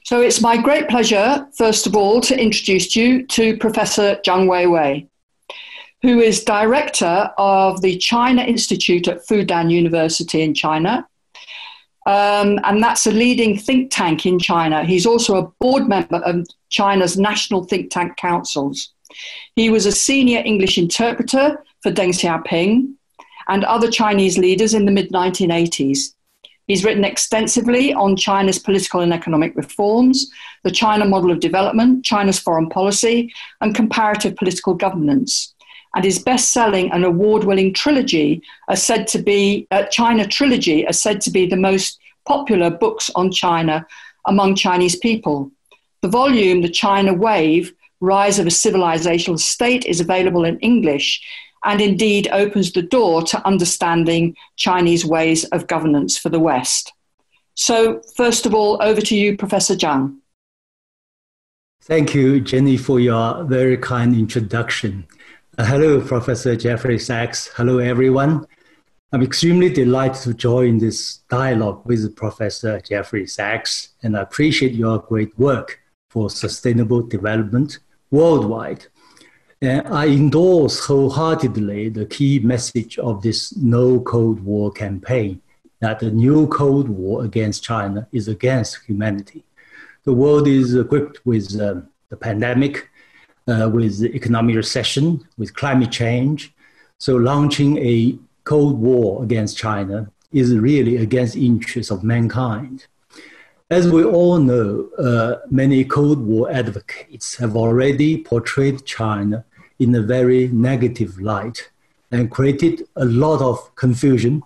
So it's my great pleasure, first of all, to introduce you to Professor Zhang Weiwei, who is director of the China Institute at Fudan University in China. And that's a leading think tank in China. He's also a board member of China's national think tank councils. He was a senior English interpreter for Deng Xiaoping and other Chinese leaders in the mid-1980s. He's written extensively on China's political and economic reforms, the China model of development, China's foreign policy, and comparative political governance. And his best-selling and award-winning trilogy are said to be, China Trilogy, are said to be the most popular books on China among Chinese people. The volume, The China Wave, Rise of a Civilizational State, is available in English and indeed opens the door to understanding Chinese ways of governance for the West. So first of all, over to you, Professor Zhang. Thank you, Jenny, for your very kind introduction. Hello, Professor Jeffrey Sachs. Hello, everyone. I'm extremely delighted to join this dialogue with Professor Jeffrey Sachs, and I appreciate your great work for sustainable development worldwide. And I endorse wholeheartedly the key message of this No Cold War campaign, that the new Cold War against China is against humanity. The world is equipped with the pandemic, with the economic recession, with climate change. So launching a Cold War against China is really against the interests of mankind. As we all know, many Cold War advocates have already portrayed China in a very negative light and created a lot of confusion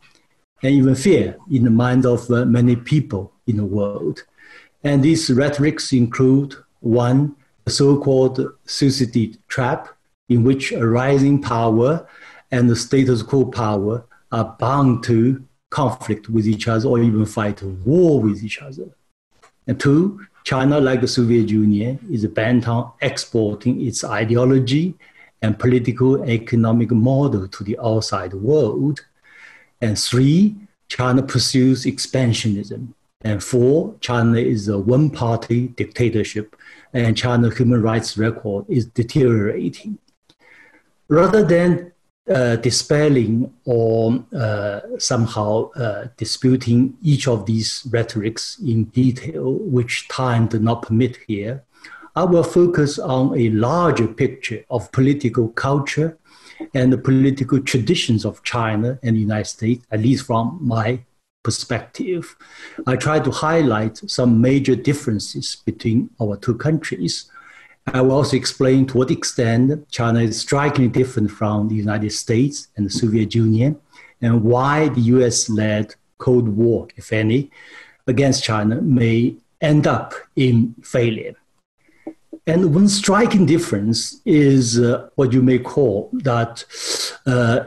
and even fear in the mind of many people in the world. And these rhetorics include, one, the so-called suicide trap, in which a rising power and the status quo power are bound to conflict with each other or even fight a war with each other. And two, China, like the Soviet Union, is bent on exporting its ideology and political economic model to the outside world. And three, China pursues expansionism. And four, China is a one-party dictatorship, and China's human rights record is deteriorating. Rather than dispelling or somehow disputing each of these rhetorics in detail, which time does not permit here, I will focus on a larger picture of political culture and the political traditions of China and the United States, at least from my perspective. I try to highlight some major differences between our two countries. I will also explain to what extent China is strikingly different from the United States and the Soviet Union, and why the US-led Cold War, if any, against China may end up in failure. And one striking difference is what you may call that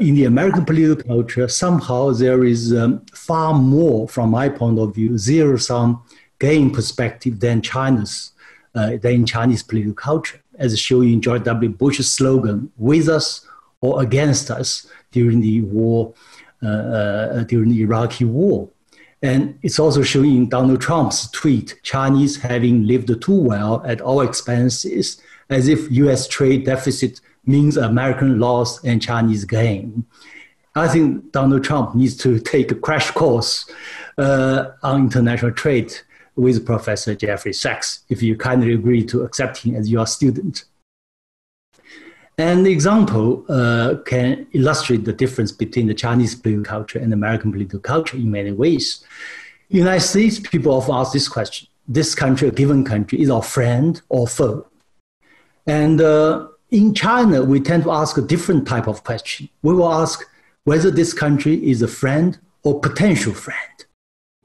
in the American political culture, somehow there is far more, from my point of view, zero-sum game perspective than Chinese political culture, as shown in George W. Bush's slogan, "With us or against us," during the war, during the Iraqi war. And it's also shown in Donald Trump's tweet, "Chinese having lived too well at our expenses," as if US trade deficit means American loss and Chinese gain. I think Donald Trump needs to take a crash course on international trade with Professor Jeffrey Sachs, if you kindly agree to accept him as your student. An example can illustrate the difference between the Chinese political culture and American political culture in many ways. In the United States, people often ask this question: this country, a given country, is our friend or foe? And in China, we tend to ask a different type of question. We will ask whether this country is a friend or potential friend.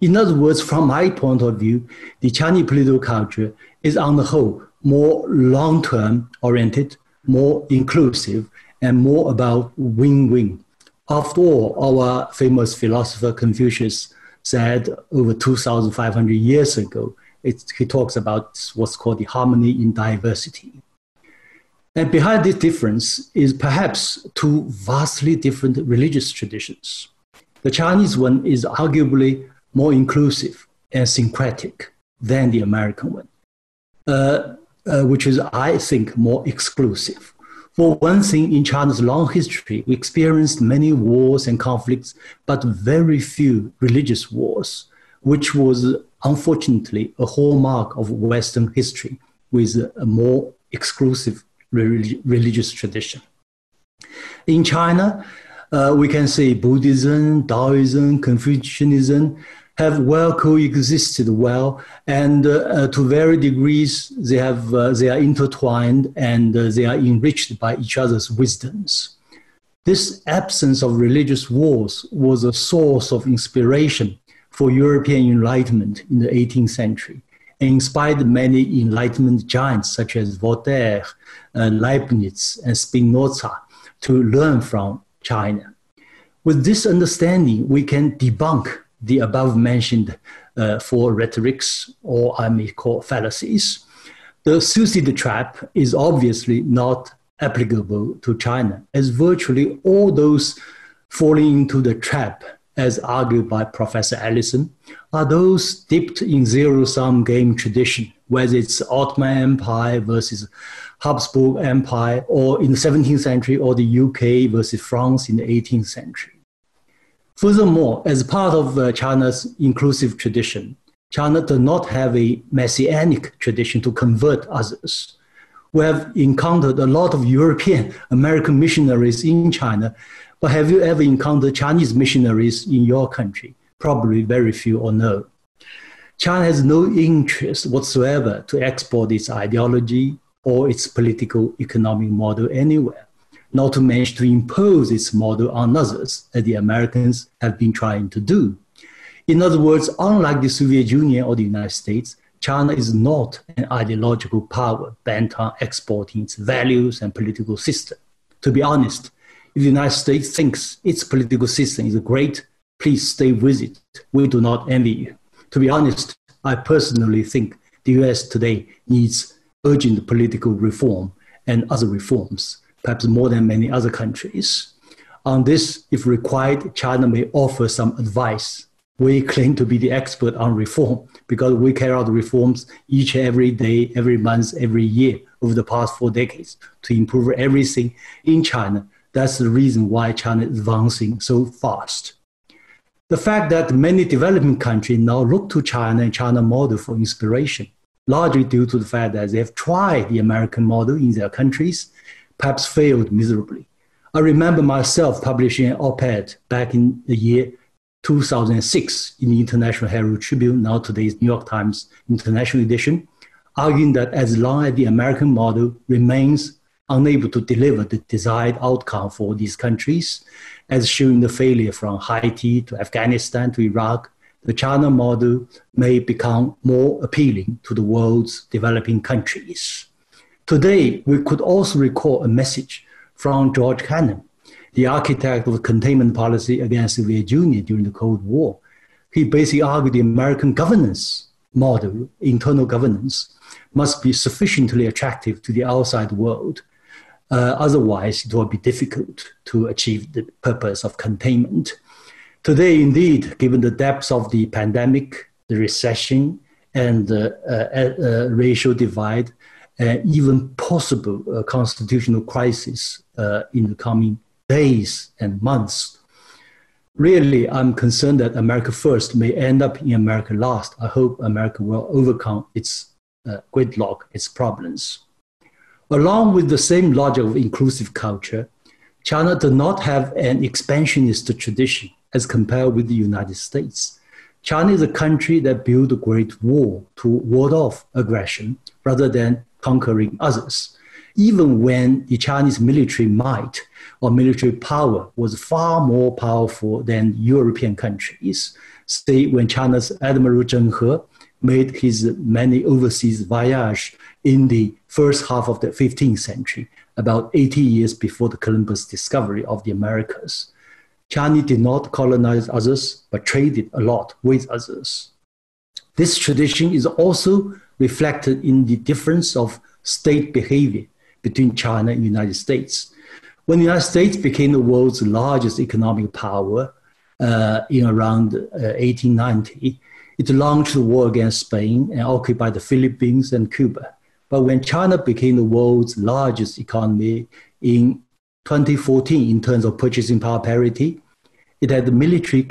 In other words, from my point of view, the Chinese political culture is on the whole more long-term oriented, more inclusive, and more about win-win. After all, our famous philosopher Confucius said over 2,500 years ago, he talks about what's called the harmony in diversity. And behind this difference is perhaps two vastly different religious traditions. The Chinese one is arguably more inclusive and syncretic than the American one. which is, I think, more exclusive. For one thing, in China's long history, we experienced many wars and conflicts, but very few religious wars, which was unfortunately a hallmark of Western history with a more exclusive religious tradition. In China, we can say Buddhism, Taoism, Confucianism have well coexisted well, and to varying degrees, they are intertwined and they are enriched by each other's wisdoms. This absence of religious wars was a source of inspiration for European Enlightenment in the 18th century and inspired many Enlightenment giants such as Voltaire, Leibniz, and Spinoza to learn from China. With this understanding, we can debunk the above-mentioned four rhetorics, or I may call fallacies. The suicide trap is obviously not applicable to China, as virtually all those falling into the trap, as argued by Professor Allison, are those dipped in zero-sum game tradition, whether it's Ottoman Empire versus Habsburg Empire, or in the 17th century, or the UK versus France in the 18th century. Furthermore, as part of China's inclusive tradition, China does not have a messianic tradition to convert others. We have encountered a lot of European American missionaries in China, but have you ever encountered Chinese missionaries in your country? Probably very few or no. China has no interest whatsoever to export its ideology or its political economic model anywhere, not to mention to impose its model on others, as the Americans have been trying to do. In other words, unlike the Soviet Union or the United States, China is not an ideological power bent on exporting its values and political system. To be honest, if the United States thinks its political system is great, please stay with it. We do not envy you. To be honest, I personally think the US today needs urgent political reform and other reforms, perhaps more than many other countries. On this, if required, China may offer some advice. We claim to be the expert on reform because we carry out reforms each and every day, every month, every year over the past 4 decades to improve everything in China. That's the reason why China is advancing so fast. The fact that many developing countries now look to China and China model for inspiration, largely due to the fact that they have tried the American model in their countries, perhaps failed miserably. I remember myself publishing an op-ed back in the year 2006 in the International Herald Tribune, now today's New York Times International Edition, arguing that as long as the American model remains unable to deliver the desired outcome for these countries, as shown the failure from Haiti to Afghanistan to Iraq, the China model may become more appealing to the world's developing countries. Today, we could also recall a message from George Kennan, the architect of the containment policy against the Soviet Union during the Cold War. He basically argued the American governance model, internal governance, must be sufficiently attractive to the outside world. Otherwise, it will be difficult to achieve the purpose of containment. Today, indeed, given the depths of the pandemic, the recession, and the racial divide, even possible constitutional crisis in the coming days and months, really, I'm concerned that America first may end up in America last. I hope America will overcome its gridlock, its problems. Along with the same logic of inclusive culture, China does not have an expansionist tradition as compared with the United States. China is a country that built a great wall to ward off aggression rather than conquering others, even when the Chinese military might or military power was far more powerful than European countries. Say when China's Admiral Zheng He made his many overseas voyages in the first half of the 15th century, about 80 years before the Columbus discovery of the Americas. China did not colonize others, but traded a lot with others. This tradition is also reflected in the difference of state behavior between China and the United States. When the United States became the world's largest economic power in around 1890, It launched the war against Spain and occupied the Philippines and Cuba. But when China became the world's largest economy in 2014 in terms of purchasing power parity, it had the military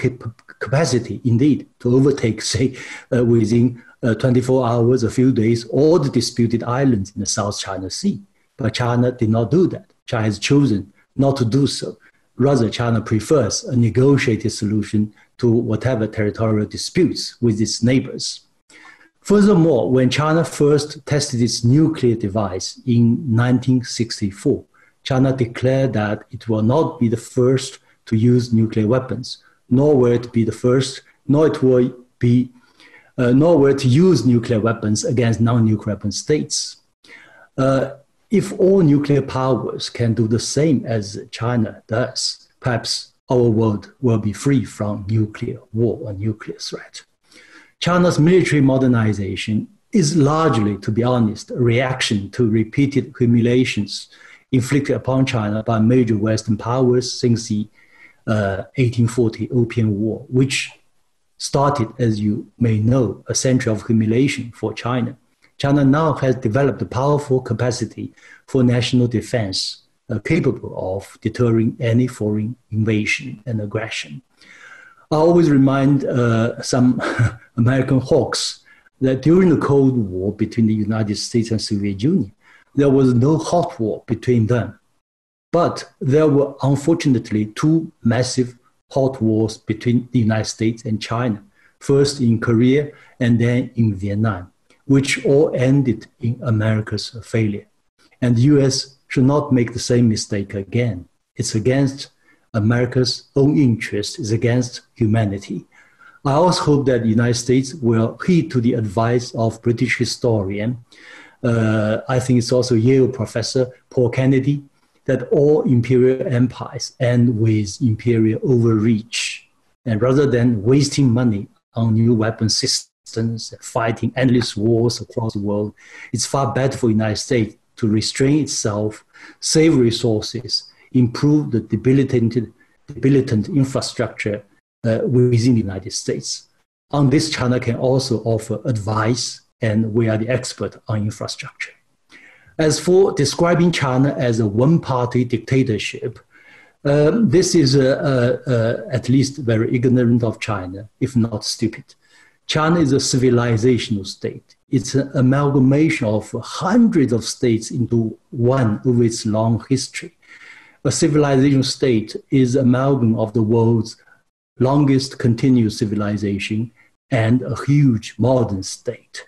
capacity, indeed, to overtake, say, within 24 hours, a few days, all the disputed islands in the South China Sea. But China did not do that. China has chosen not to do so. Rather, China prefers a negotiated solution to whatever territorial disputes with its neighbors. Furthermore, when China first tested its nuclear device in 1964, China declared that it will not be the first to use nuclear weapons, nor will it be the first, nor will it use nuclear weapons against non-nuclear weapon states. If all nuclear powers can do the same as China does, perhaps our world will be free from nuclear war or nuclear threat. China's military modernization is largely, to be honest, a reaction to repeated humiliations inflicted upon China by major Western powers since the 1840 Opium War, which started, as you may know, a century of humiliation for China. China now has developed a powerful capacity for national defense, capable of deterring any foreign invasion and aggression. I always remind some American hawks that during the Cold War between the United States and Soviet Union, there was no hot war between them. But there were unfortunately two massive hot wars between the United States and China, first in Korea and then in Vietnam, which all ended in America's failure. And the US should not make the same mistake again. It's against America's own interest, it's against humanity. I also hope that the United States will heed to the advice of British historian, I think it's also Yale professor Paul Kennedy, that all imperial empires end with imperial overreach. And rather than wasting money on new weapon systems, fighting endless wars across the world, it's far better for the United States to restrain itself, save resources, improve the debilitant infrastructure within the United States. On this, China can also offer advice, and we are the expert on infrastructure. As for describing China as a one-party dictatorship, this is at least very ignorant of China, if not stupid. China is a civilizational state. It's an amalgamation of hundreds of states into one over its long history. A civilization state is an amalgam of the world's longest continuous civilization and a huge modern state.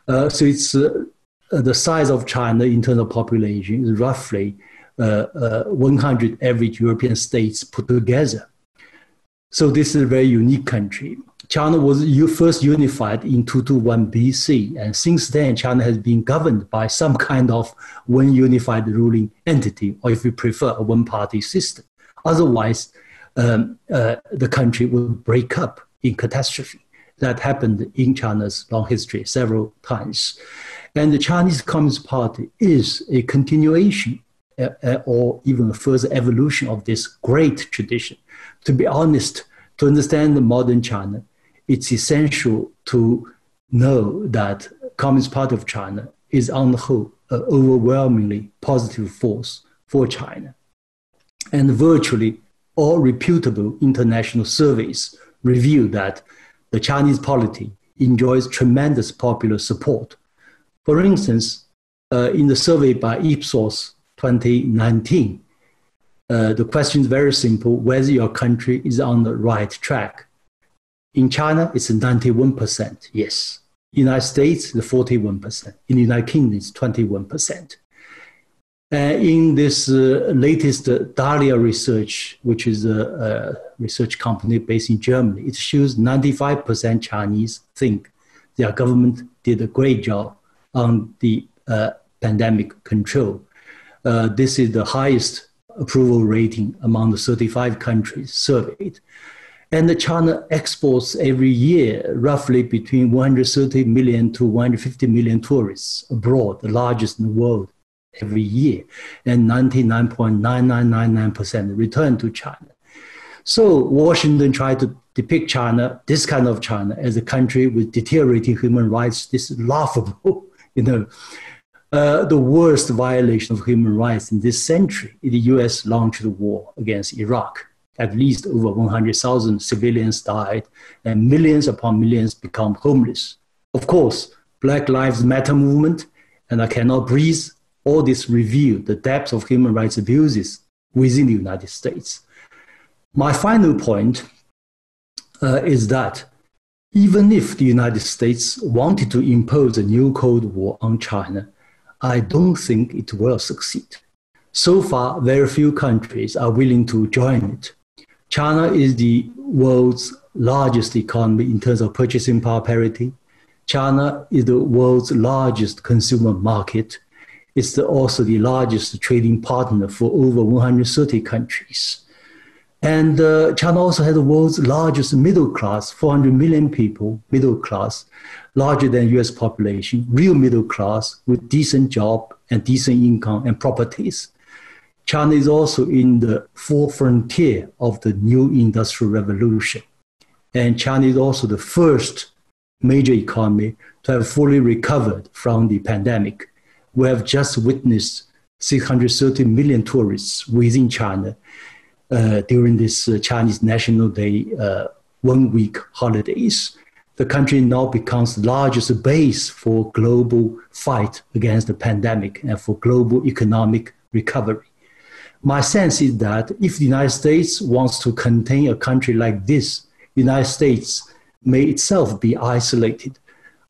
So it's the size of China in terms of population is roughly 100 average European states put together. So this is a very unique country. China was first unified in 221 BC, and since then, China has been governed by some kind of one unified ruling entity, or if you prefer, a one-party system. Otherwise, the country would break up in catastrophe. That happened in China's long history several times. And the Chinese Communist Party is a continuation or even a further evolution of this great tradition. To be honest, to understand the modern China, it's essential to know that Communist Party of China is on the whole an overwhelmingly positive force for China. And virtually all reputable international surveys reveal that the Chinese polity enjoys tremendous popular support. For instance, in the survey by Ipsos 2019, the question is very simple: whether your country is on the right track. In China, it's 91%, yes. United States, the 41%. In the United Kingdom, it's 21%. In this latest Dahlia research, which is a research company based in Germany, it shows 95% Chinese think their government did a great job on the pandemic control. This is the highest approval rating among the 35 countries surveyed. And China exports every year roughly between 130 million to 150 million tourists abroad, the largest in the world every year, and 99.9999% return to China. So Washington tried to depict China, this kind of China, as a country with deteriorating human rights. This is laughable, the worst violation of human rights in this century. The US launched a war against Iraq. At least over 100,000 civilians died and millions upon millions become homeless. Of course, Black Lives Matter movement and I Cannot Breathe, all this reveal the depth of human rights abuses within the United States. My final point is that even if the United States wanted to impose a new Cold War on China, I don't think it will succeed. So far, very few countries are willing to join it. China is the world's largest economy in terms of purchasing power parity. China is the world's largest consumer market. It's also the largest trading partner for over 130 countries. And China also has the world's largest middle class, 400 million people, middle class, larger than US population, real middle class with decent job and decent income and properties. China is also in the fourth frontier of the new industrial revolution. And China is also the first major economy to have fully recovered from the pandemic. We have just witnessed 630 million tourists within China during this Chinese National Day 1 week holidays. The country now becomes the largest base for global fight against the pandemic and for global economic recovery. My sense is that if the United States wants to contain a country like this, the United States may itself be isolated.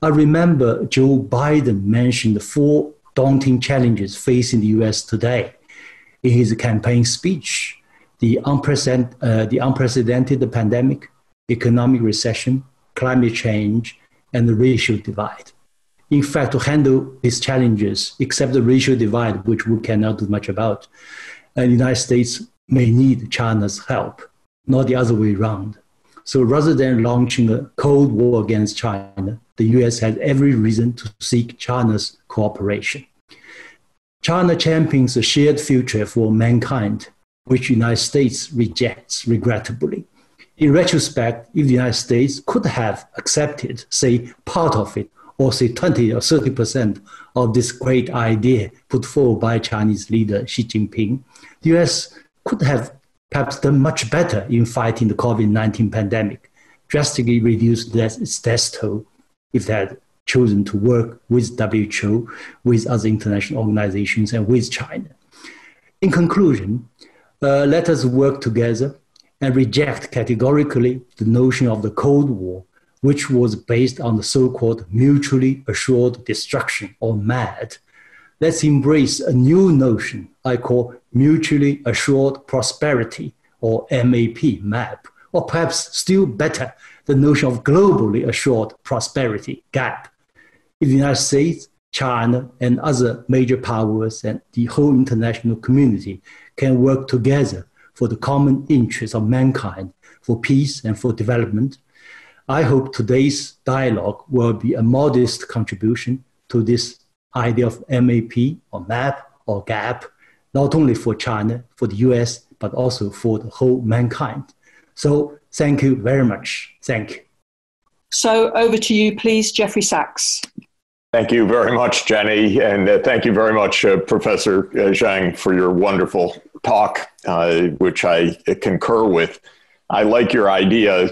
I remember Joe Biden mentioned the 4 daunting challenges facing the US today in his campaign speech: the unprecedented pandemic, economic recession, climate change, and the racial divide. In fact, to handle these challenges, except the racial divide, which we cannot do much about, the United States may need China's help, not the other way around. So rather than launching a Cold War against China, the US has every reason to seek China's cooperation. China champions a shared future for mankind, which the United States rejects regrettably. In retrospect, if the United States could have accepted, say, part of it, or say 20 or 30% of this great idea put forward by Chinese leader Xi Jinping, the US could have perhaps done much better in fighting the COVID-19 pandemic, drastically reduced its death toll if they had chosen to work with WHO, with other international organizations, and with China. In conclusion, let us work together and reject categorically the notion of the Cold War, which was based on the so-called mutually assured destruction, or MAD. Let's embrace a new notion I call mutually assured prosperity, or MAP, or perhaps still better, the notion of globally assured prosperity, GAP. If the United States, China, and other major powers and the whole international community can work together for the common interests of mankind, for peace and for development, I hope today's dialogue will be a modest contribution to this idea of MAP or MAP or GAP, not only for China, for the US, but also for the whole mankind. So thank you very much. Thank you. So over to you, please, Jeffrey Sachs. Thank you very much, Jenny. And thank you very much, Professor Zhang, for your wonderful talk, which I concur with. I like your idea.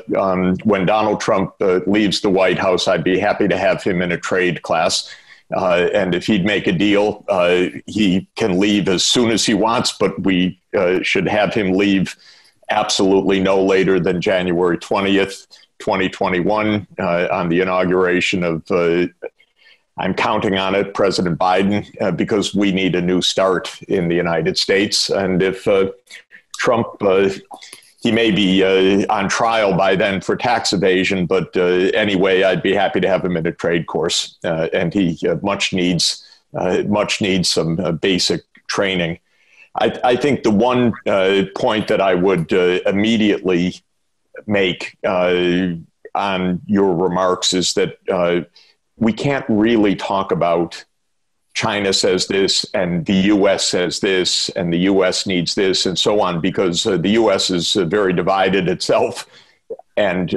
When Donald Trump leaves the White House, I'd be happy to have him in a trade class. And if he'd make a deal, he can leave as soon as he wants, but we should have him leave absolutely no later than January 20th, 2021, on the inauguration of, I'm counting on it, President Biden, because we need a new start in the United States. And if Trump, he may be on trial by then for tax evasion, but anyway, I'd be happy to have him in a trade course, and he much needs some basic training. I think the one point that I would immediately make on your remarks is that we can't really talk about China says this, and the U.S. says this, and the U.S. needs this, and so on, because the U.S. is very divided itself. And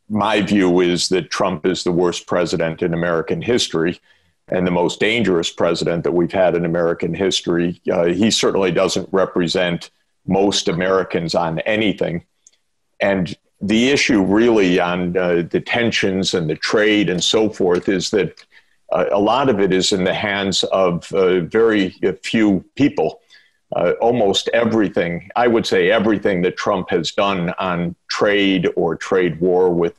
my view is that Trump is the worst president in American history and the most dangerous president that we've had in American history. He certainly doesn't represent most Americans on anything. And the issue really on the tensions and the trade and so forth is that a lot of it is in the hands of very few people. Almost everything, I would say everything that Trump has done on trade or trade war with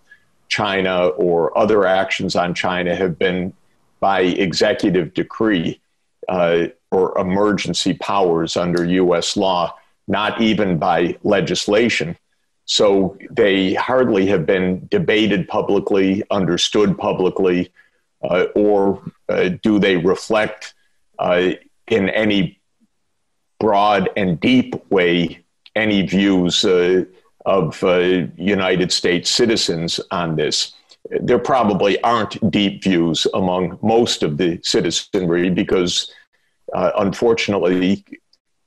China or other actions on China have been by executive decree or emergency powers under U.S. law, not even by legislation. So they hardly have been debated publicly, understood publicly, or do they reflect in any broad and deep way any views of United States citizens on this. There probably aren't deep views among most of the citizenry because, unfortunately,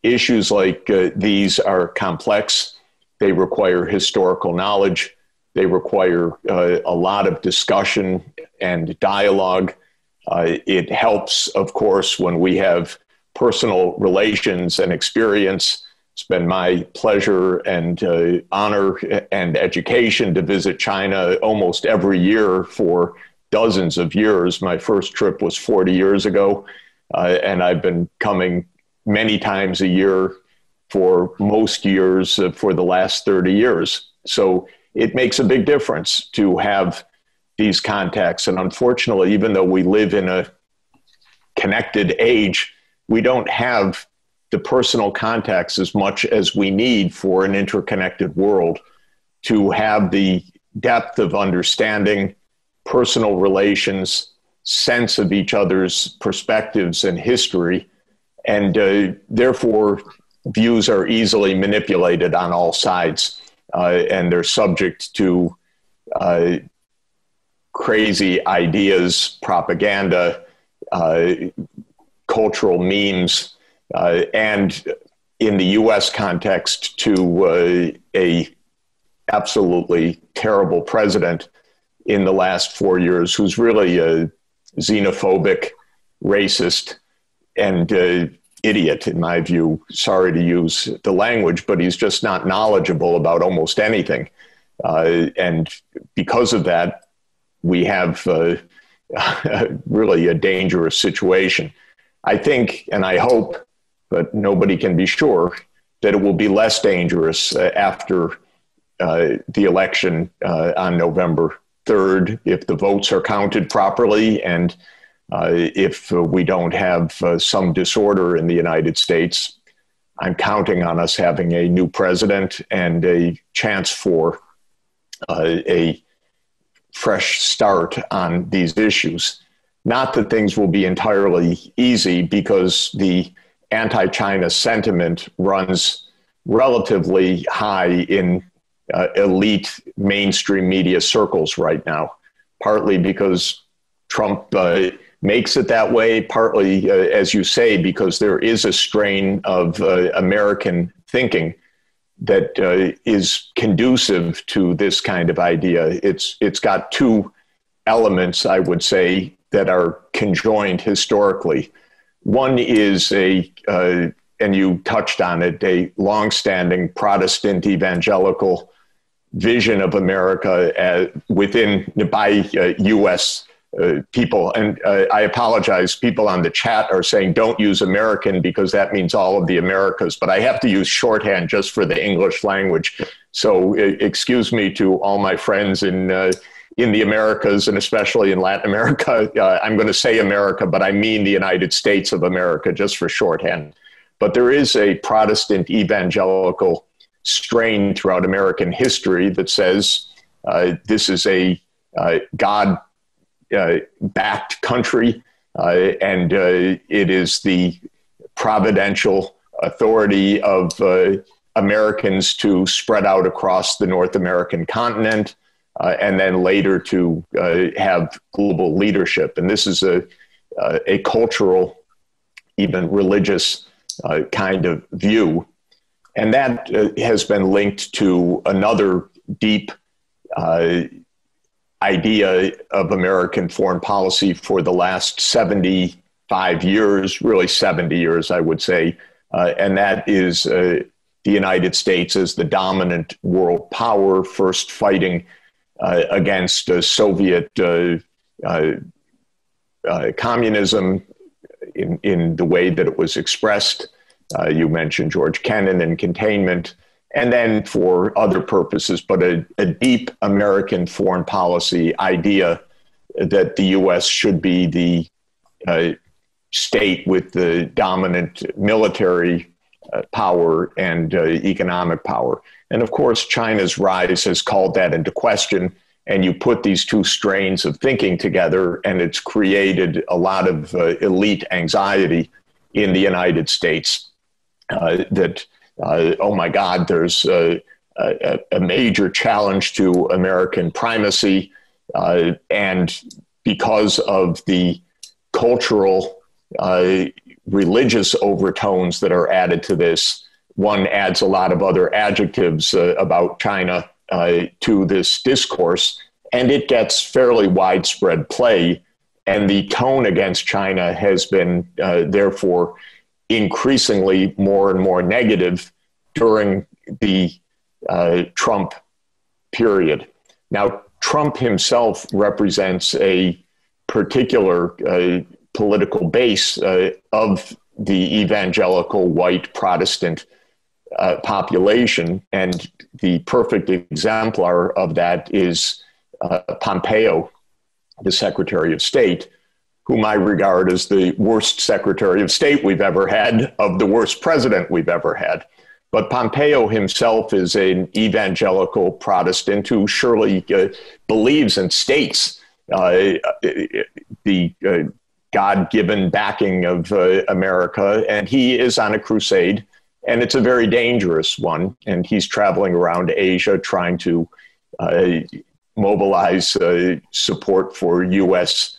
issues like these are complex. They require historical knowledge. They require a lot of discussion and dialogue. It helps, of course, when we have personal relations and experience. It's been my pleasure and honor and education to visit China almost every year for dozens of years. My first trip was 40 years ago, and I've been coming many times a year for most years for the last 30 years. So it makes a big difference to have these contacts. And unfortunately, even though we live in a connected age, we don't have the personal contacts as much as we need for an interconnected world to have the depth of understanding, personal relations, sense of each other's perspectives and history. And therefore, views are easily manipulated on all sides, and they're subject to crazy ideas, propaganda, cultural memes, and in the U.S. context to a absolutely terrible president in the last 4 years who's really a xenophobic, racist, and idiot, in my view. Sorry to use the language, but he's just not knowledgeable about almost anything. And because of that, we have really a dangerous situation. I think, and I hope, but nobody can be sure, that it will be less dangerous after the election on November 3rd, if the votes are counted properly and if we don't have some disorder in the United States. I'm counting on us having a new president and a chance for a fresh start on these issues. Not that things will be entirely easy, because the anti-China sentiment runs relatively high in elite mainstream media circles right now, partly because Trump makes it that way, partly, as you say, because there is a strain of American thinking that is conducive to this kind of idea. It's got two elements, I would say, that are conjoined historically. One is and you touched on it, a longstanding Protestant evangelical vision of America by U.S. People. And I apologize, people on the chat are saying don't use American because that means all of the Americas, but I have to use shorthand just for the English language. So excuse me to all my friends in the Americas, and especially in Latin America. I'm going to say America, but I mean the United States of America, just for shorthand. But there is a Protestant evangelical strain throughout American history that says this is a God-backed country, and it is the providential authority of Americans to spread out across the North American continent, and then later to have global leadership. And this is a cultural, even religious kind of view. And that has been linked to another deep idea of American foreign policy for the last 75 years, really 70 years, I would say. And that is the United States as the dominant world power, first fighting against Soviet communism in the way that it was expressed. You mentioned George Kennan and containment, and then for other purposes, but a deep American foreign policy idea that the U.S. should be the state with the dominant military power and economic power. And of course, China's rise has called that into question. And you put these two strains of thinking together, and it's created a lot of elite anxiety in the United States that, oh my God, there's a major challenge to American primacy. And because of the cultural, religious overtones that are added to this, one adds a lot of other adjectives about China to this discourse, and it gets fairly widespread play. And the tone against China has been, therefore, increasingly more and more negative during the Trump period. Now, Trump himself represents a particular political base of the evangelical white Protestant population. And the perfect exemplar of that is Pompeo, the Secretary of State, whom I regard as the worst Secretary of State we've ever had, of the worst president we've ever had. But Pompeo himself is an evangelical Protestant who surely believes and states the God-given backing of America, and he is on a crusade, and it's a very dangerous one. And he's traveling around Asia trying to mobilize support for U.S.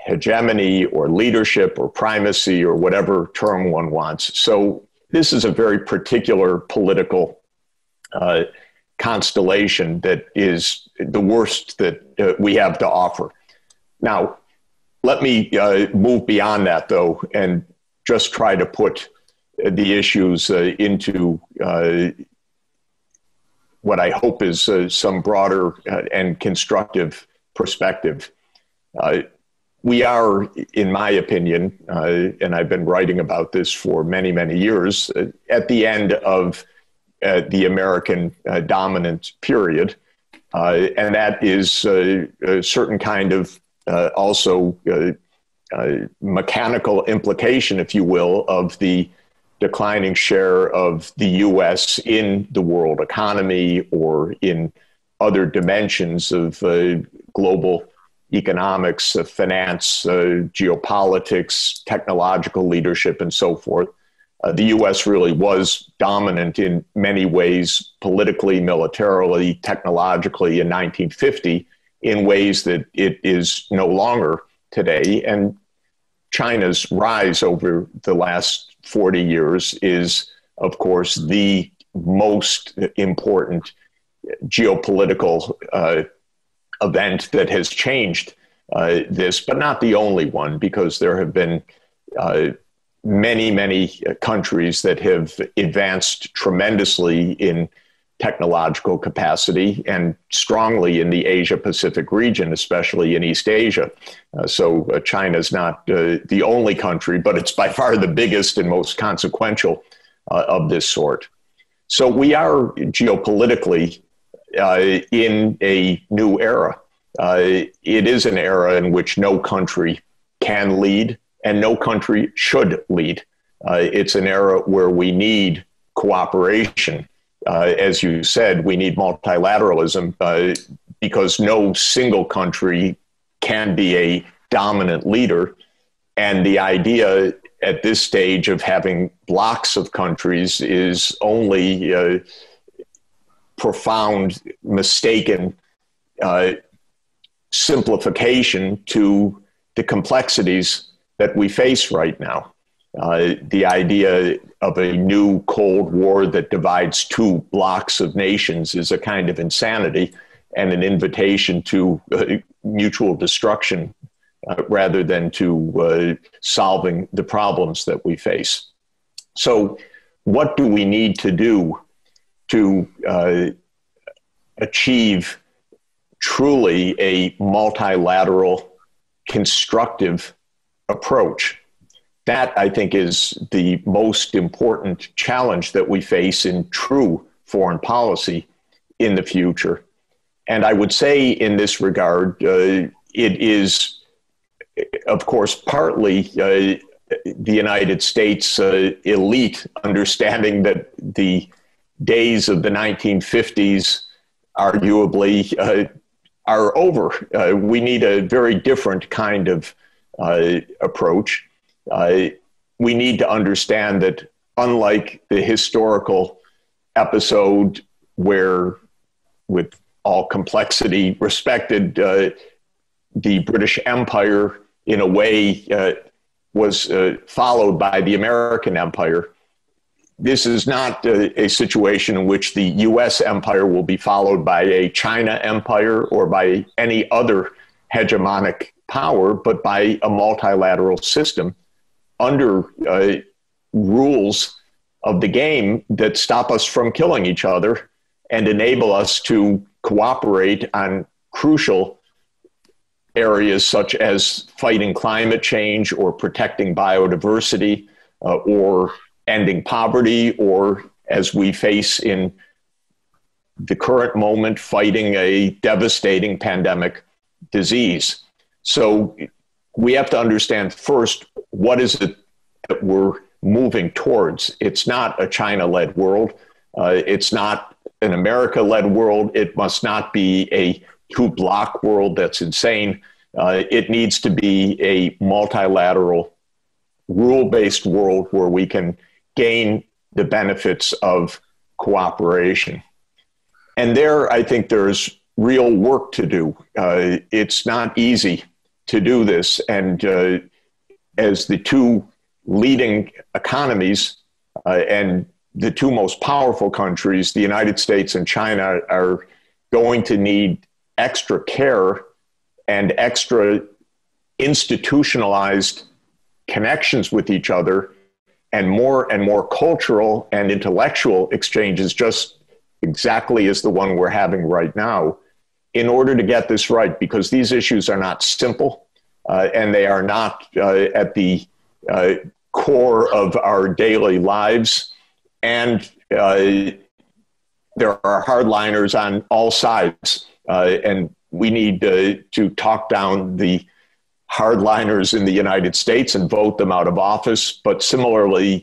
hegemony or leadership or primacy or whatever term one wants. So this is a very particular political constellation that is the worst that we have to offer. Now, let me move beyond that, though, and just try to put the issues into what I hope is some broader and constructive perspective. We are, in my opinion, and I've been writing about this for many, many years, at the end of the American dominant period. And that is a certain kind of also mechanical implication, if you will, of the declining share of the U.S. in the world economy or in other dimensions of global economics, finance, geopolitics, technological leadership, and so forth. The U.S. really was dominant in many ways, politically, militarily, technologically in 1950, in ways that it is no longer today. And China's rise over the last 40 years is, of course, the most important geopolitical event that has changed this, but not the only one, because there have been many, many countries that have advanced tremendously in technological capacity and strongly in the Asia-Pacific region, especially in East Asia. So China is not the only country, but it's by far the biggest and most consequential of this sort. So we are geopolitically in a new era. It is an era in which no country can lead and no country should lead. It's an era where we need cooperation. As you said, we need multilateralism because no single country can be a dominant leader. And the idea at this stage of having blocks of countries is only profound, mistaken simplification to the complexities that we face right now. The idea of a new Cold War that divides two blocks of nations is a kind of insanity and an invitation to mutual destruction rather than to solving the problems that we face. So what do we need to do to achieve truly a multilateral, constructive approach? That, I think, is the most important challenge that we face in true foreign policy in the future. And I would say in this regard, it is, of course, partly the United States elite understanding that the days of the 1950s arguably are over. We need a very different kind of approach. We need to understand that unlike the historical episode where, with all complexity respected, the British Empire in a way was followed by the American Empire, this is not a situation in which the US empire will be followed by a China empire or by any other hegemonic power, but by a multilateral system under rules of the game that stop us from killing each other and enable us to cooperate on crucial areas such as fighting climate change or protecting biodiversity or ending poverty, or as we face in the current moment, fighting a devastating pandemic disease. So we have to understand first, what is it that we're moving towards? It's not a China-led world. It's not an America-led world. It must not be a two-block world that's insane. It needs to be a multilateral, rule-based world where we can gain the benefits of cooperation. And there, I think there's real work to do. It's not easy to do this. And as the two leading economies and the two most powerful countries, the United States and China, are going to need extra care and extra institutionalized connections with each other and more cultural and intellectual exchanges, just exactly as the one we're having right now, in order to get this right, because these issues are not simple and they are not at the core of our daily lives. And there are hardliners on all sides, and we need to talk down the hardliners in the United States and vote them out of office. But similarly,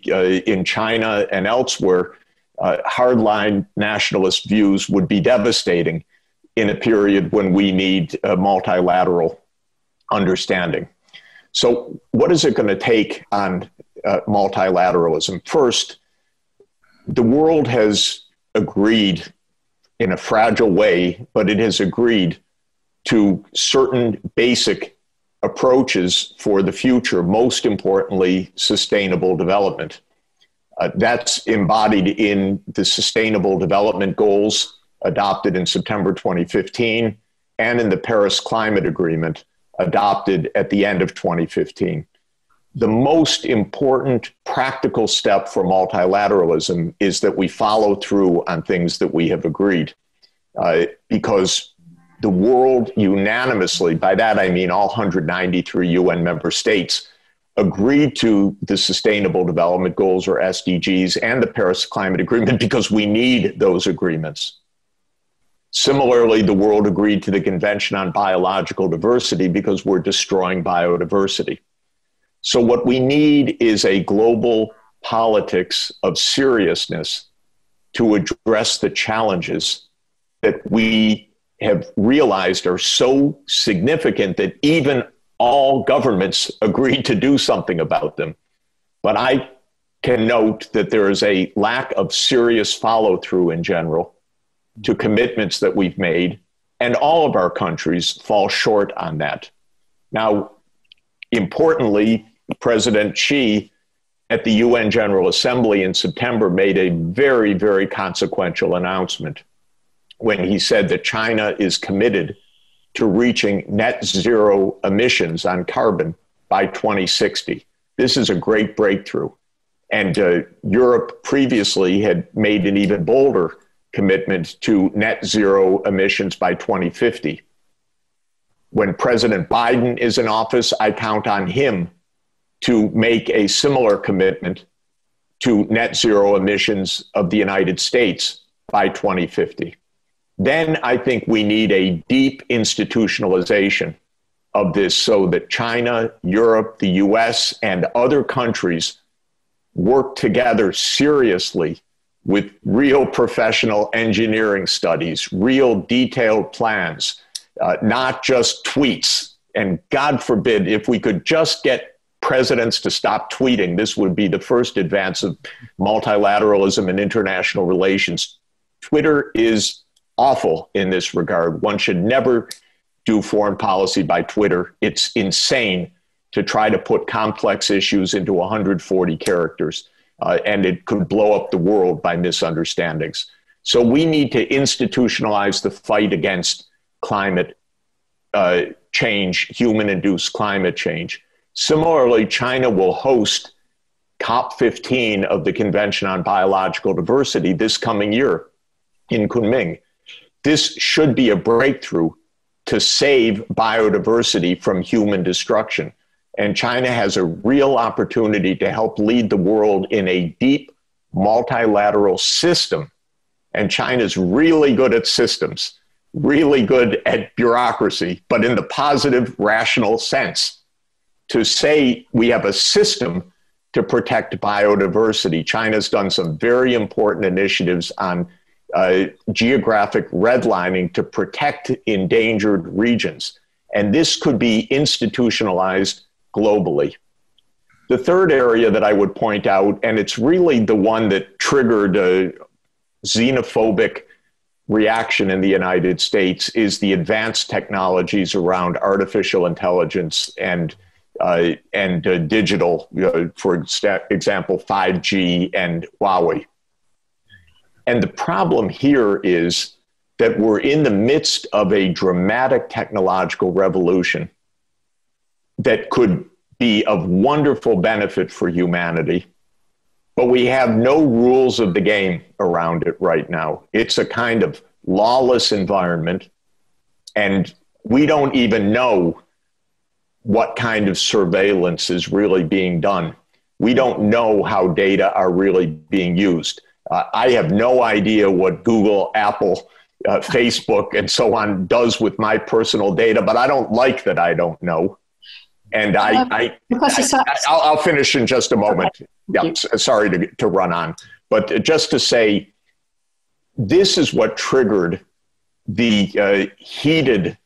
in China and elsewhere, hardline nationalist views would be devastating in a period when we need a multilateral understanding. So what is it going to take on multilateralism? First, the world has agreed in a fragile way, but it has agreed to certain basic approaches for the future, most importantly, sustainable development. That's embodied in the Sustainable Development Goals adopted in September 2015 and in the Paris Climate Agreement adopted at the end of 2015. The most important practical step for multilateralism is that we follow through on things that we have agreed, because the world unanimously, by that I mean all 193 UN member states, agreed to the Sustainable Development Goals, or SDGs, and the Paris Climate Agreement because we need those agreements. Similarly, the world agreed to the Convention on Biological Diversity because we're destroying biodiversity. So what we need is a global politics of seriousness to address the challenges that we have realized are so significant that even all governments agreed to do something about them. But I can note that there is a lack of serious follow-through in general to commitments that we've made, and all of our countries fall short on that. Now, Importantly, President Xi at the UN General Assembly in September made a very, very consequential announcement when he said that China is committed to reaching net zero emissions on carbon by 2060. This is a great breakthrough. And Europe previously had made an even bolder commitment to net zero emissions by 2050. When President Biden is in office, I count on him to make a similar commitment to net zero emissions of the United States by 2050. Then I think we need a deep institutionalization of this so that China, Europe, the US, and other countries work together seriously with real professional engineering studies, real detailed plans, not just tweets. And God forbid, if we could just get presidents to stop tweeting, this would be the first advance of multilateralism and international relations. Twitter is awful in this regard. One should never do foreign policy by Twitter. It's insane to try to put complex issues into 140 characters, and it could blow up the world by misunderstandings. So we need to institutionalize the fight against climate change, human-induced climate change. Similarly, China will host COP15 of the Convention on Biological Diversity this coming year in Kunming. This should be a breakthrough to save biodiversity from human destruction. And China has a real opportunity to help lead the world in a deep multilateral system. And China's really good at systems, really good at bureaucracy, but in the positive, rational sense. To say we have a system to protect biodiversity. China's done some very important initiatives on geographic redlining to protect endangered regions. And this could be institutionalized globally. The third area that I would point out, and it's really the one that triggered a xenophobic reaction in the United States, is the advanced technologies around artificial intelligence and digital, for example, 5G and Weiwei. And the problem here is that we're in the midst of a dramatic technological revolution that could be of wonderful benefit for humanity, but we have no rules of the game around it right now. It's a kind of lawless environment, and we don't even know what kind of surveillance is really being done. We don't know how data are really being used. I have no idea what Google, Apple, Facebook, and so on does with my personal data, but I don't like that I don't know. And I'll finish in just a moment. Yeah, sorry to run on. But just to say, this is what triggered the heated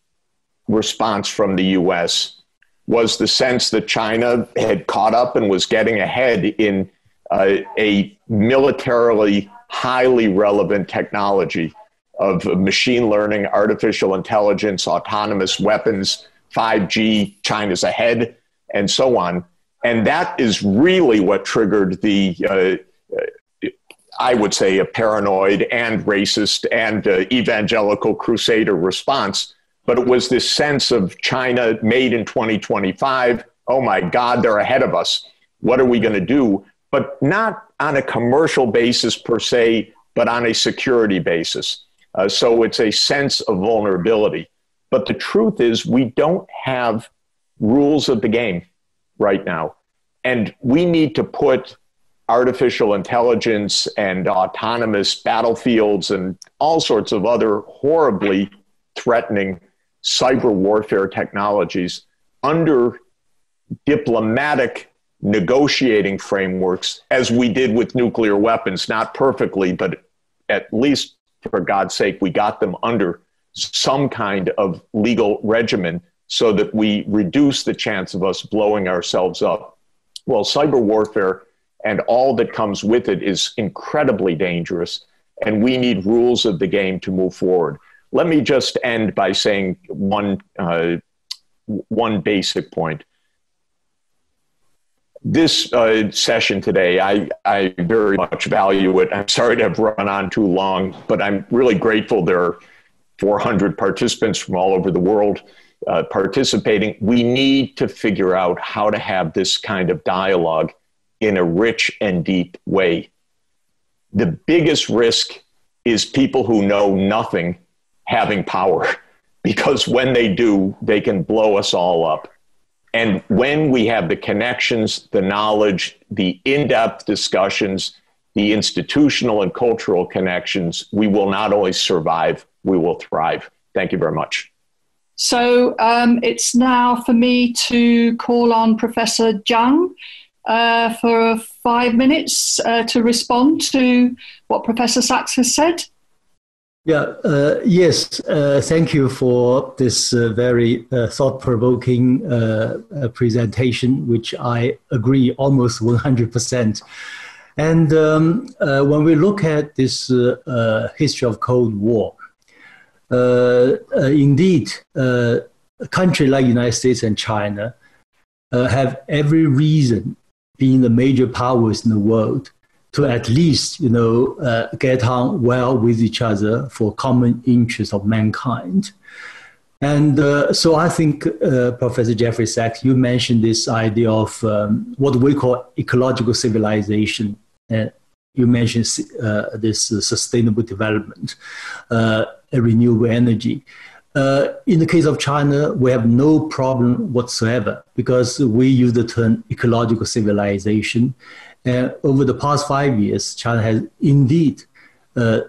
response from the US, was the sense that China had caught up and was getting ahead in a militarily highly relevant technology of machine learning, artificial intelligence, autonomous weapons, 5G, China's ahead, and so on. And that is really what triggered the, I would say, a paranoid and racist and evangelical crusader response. But it was this sense of China made in 2025. Oh my God, they're ahead of us. What are we going to do? But not on a commercial basis per se, but on a security basis. So it's a sense of vulnerability. But the truth is, we don't have rules of the game right now. And we need to put artificial intelligence and autonomous battlefields and all sorts of other horribly threatening cyber warfare technologies under diplomatic negotiating frameworks, as we did with nuclear weapons, not perfectly, but at least, for God's sake, we got them under some kind of legal regimen so that we reduce the chance of us blowing ourselves up. Well, cyber warfare and all that comes with it is incredibly dangerous, and we need rules of the game to move forward. Let me just end by saying one basic point. This session today, I very much value it. I'm sorry to have run on too long, but I'm really grateful there are 400 participants from all over the world participating. We need to figure out how to have this kind of dialogue in a rich and deep way. The biggest risk is people who know nothing having power, because when they do, they can blow us all up. And when we have the connections, the knowledge, the in-depth discussions, the institutional and cultural connections, we will not only survive, we will thrive. Thank you very much. So it's now for me to call on Professor Zhang for 5 minutes to respond to what Professor Sachs has said. Yeah, yes, thank you for this very thought-provoking presentation, which I agree almost 100%. And when we look at this history of Cold War, indeed, a country like United States and China have every reason, being the major powers in the world, to at least, get on well with each other for common interests of mankind. And so I think, Professor Jeffrey Sachs, you mentioned this idea of what we call ecological civilization. You mentioned this sustainable development, renewable energy. In the case of China, we have no problem whatsoever because we use the term ecological civilization. Over the past 5 years, China has indeed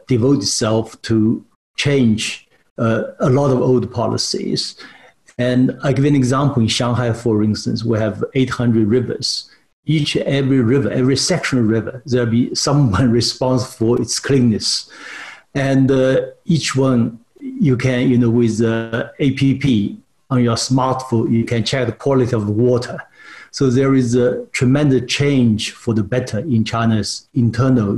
devoted itself to change a lot of old policies. And I give an example. In Shanghai, for instance, we have 800 rivers. Every river, every section of river, there'll be someone responsible for its cleanness. And each one, you can, with the APP on your smartphone, you can check the quality of the water. So there is a tremendous change for the better in China's internal,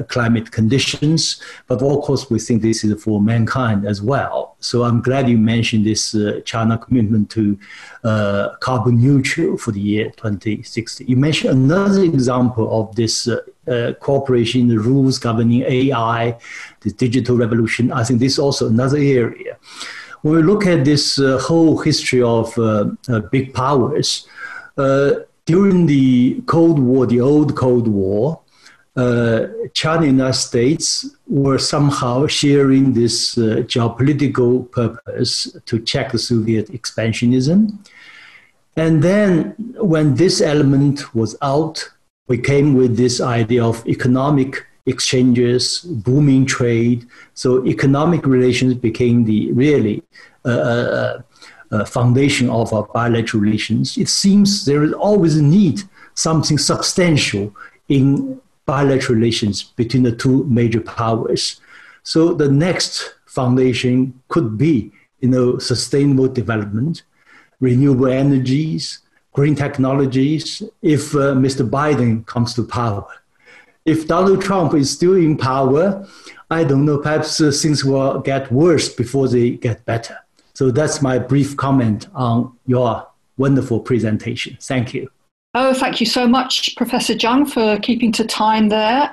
climate conditions. But of course, we think this is for mankind as well. So I'm glad you mentioned this China commitment to carbon neutral for the year 2060. You mentioned another example of this cooperation in the rules governing AI, the digital revolution. I think this is also another area. When we look at this whole history of big powers, during the Cold War, the old Cold War, China and the United States were somehow sharing this geopolitical purpose to check the Soviet expansionism. And then when this element was out, we came with this idea of economic exchanges, booming trade. So economic relations became the really foundation of our bilateral relations. It seems there is always a need, something substantial in bilateral relations between the two major powers. So the next foundation could be, sustainable development, renewable energies, green technologies, if Mr. Biden comes to power. If Donald Trump is still in power, I don't know, perhaps things will get worse before they get better. So that's my brief comment on your wonderful presentation. Thank you. Oh, thank you so much, Professor Zhang, for keeping to time there.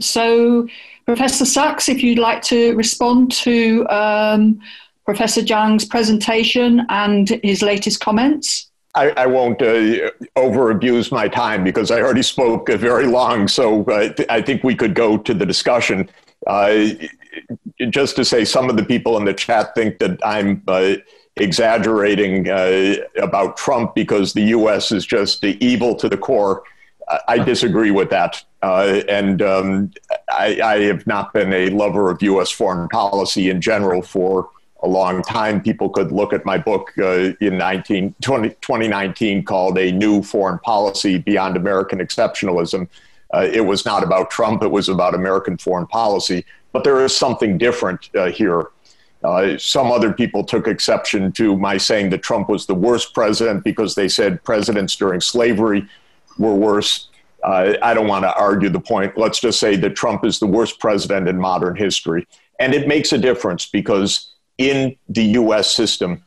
So, Professor Sachs, if you'd like to respond to Professor Zhang's presentation and his latest comments. I won't over-abuse my time because I already spoke very long, so I think we could go to the discussion. Just to say, some of the people in the chat think that I'm exaggerating about Trump because the U.S. is just evil to the core. I disagree with that. I have not been a lover of U.S. foreign policy in general for a long time. People could look at my book in 2019 called A New Foreign Policy Beyond American Exceptionalism. It was not about Trump. It was about American foreign policy. But there is something different here. Some other people took exception to my saying that Trump was the worst president because they said presidents during slavery were worse. I don't want to argue the point. Let's just say that Trump is the worst president in modern history. And it makes a difference because in the U.S. system,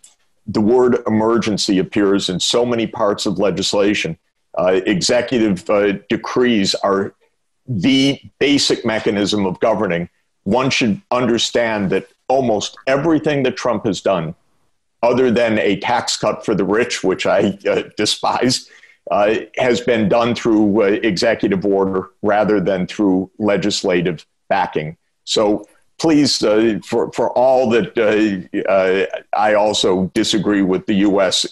the word emergency appears in so many parts of legislation. Executive decrees are the basic mechanism of governing. One should understand that almost everything that Trump has done, other than a tax cut for the rich, which I despise, has been done through executive order rather than through legislative backing. So please, for all that I also disagree with the U.S.,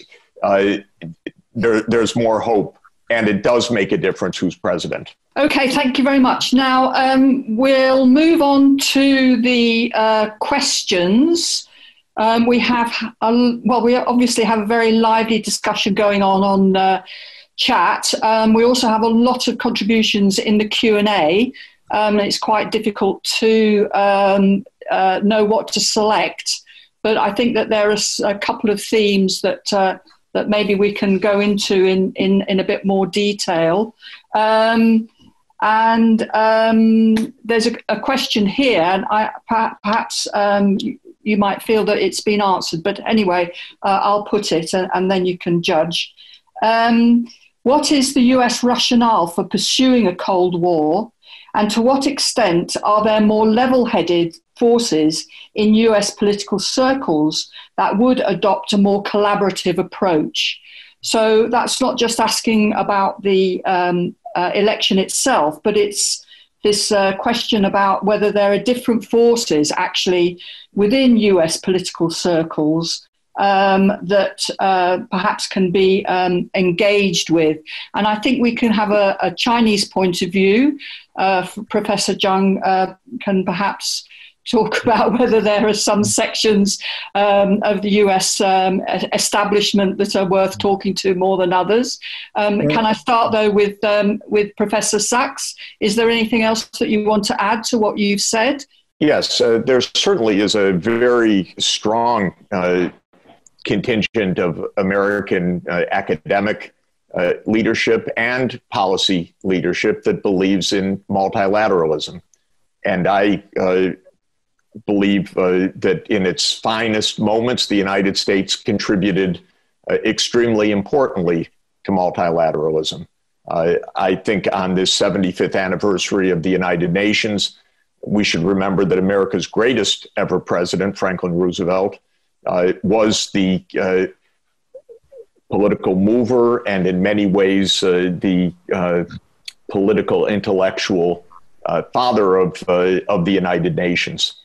there's more hope, and it does make a difference who's president. Okay, thank you very much. Now, we'll move on to the questions. We obviously have a very lively discussion going on chat. We also have a lot of contributions in the Q&A. It's quite difficult to know what to select, but I think that there are a couple of themes that maybe we can go into in a bit more detail. And there's a question here, and perhaps you might feel that it's been answered, but anyway, I'll put it and then you can judge. What is the US rationale for pursuing a Cold War? And to what extent are there more level-headed forces in US political circles that would adopt a more collaborative approach? So that's not just asking about the election itself, but it's this question about whether there are different forces actually within US political circles that perhaps can be engaged with. And I think we can have a Chinese point of view. Professor Zhang can perhaps talk about whether there are some sections of the US establishment that are worth talking to more than others. Can I start, though, with Professor Sachs? Is there anything else that you want to add to what you've said? Yes, there certainly is a very strong contingent of American academic leadership and policy leadership that believes in multilateralism. And I believe that in its finest moments, the United States contributed extremely importantly to multilateralism. I think on this 75th anniversary of the United Nations, we should remember that America's greatest ever president, Franklin Roosevelt, was the political mover and in many ways the political intellectual father of the United Nations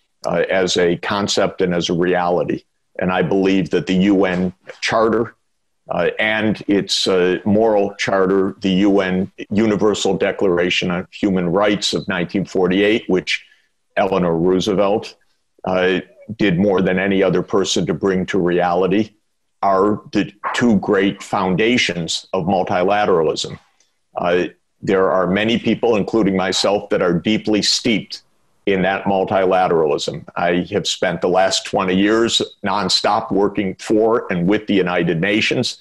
as a concept and as a reality. And I believe that the UN Charter and its moral charter, the UN Universal Declaration on Human Rights of 1948, which Eleanor Roosevelt did more than any other person to bring to reality, are the two great foundations of multilateralism. There are many people, including myself, that are deeply steeped in that multilateralism. I have spent the last 20 years nonstop working for and with the United Nations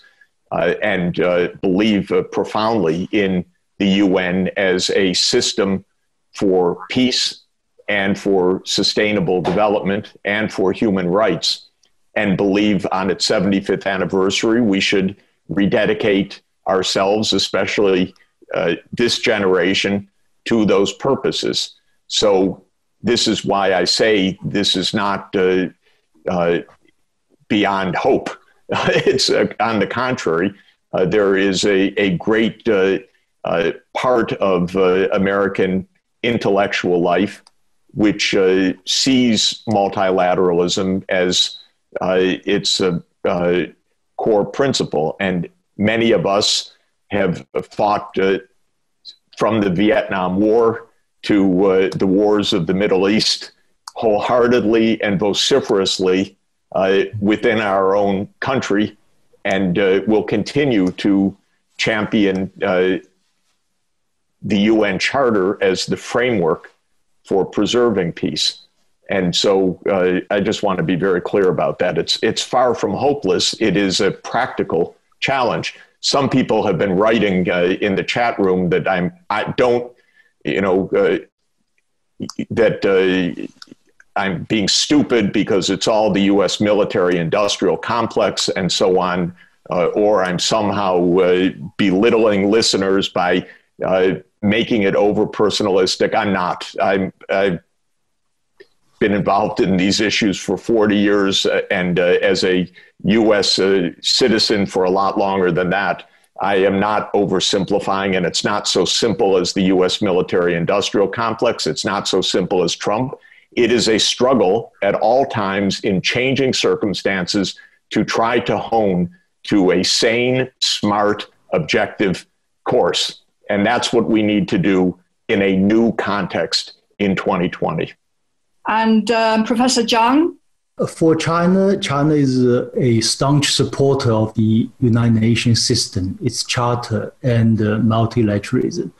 and believe profoundly in the UN as a system for peace and for sustainable development and for human rights, and believe on its 75th anniversary, we should rededicate ourselves, especially this generation, to those purposes. So this is why I say this is not beyond hope. It's on the contrary, there is a great part of American intellectual life which sees multilateralism as its core principle. And many of us have fought from the Vietnam War to the wars of the Middle East wholeheartedly and vociferously within our own country, and will continue to champion the UN Charter as the framework for preserving peace. And so I just want to be very clear about that. It's far from hopeless. It is a practical challenge. Some people have been writing in the chat room that I'm being stupid because it's all the U.S. military industrial complex and so on, or I'm somehow belittling listeners by making it over personalistic. I'm not. I've been involved in these issues for 40 years and as a U.S. Citizen for a lot longer than that. I am not oversimplifying, and it's not so simple as the U.S. military-industrial complex. It's not so simple as Trump. It is a struggle at all times in changing circumstances to try to hone to a sane, smart, objective course. And that's what we need to do in a new context in 2020. And Professor Zhang? For China, China is a staunch supporter of the United Nations system, its charter, and multilateralism.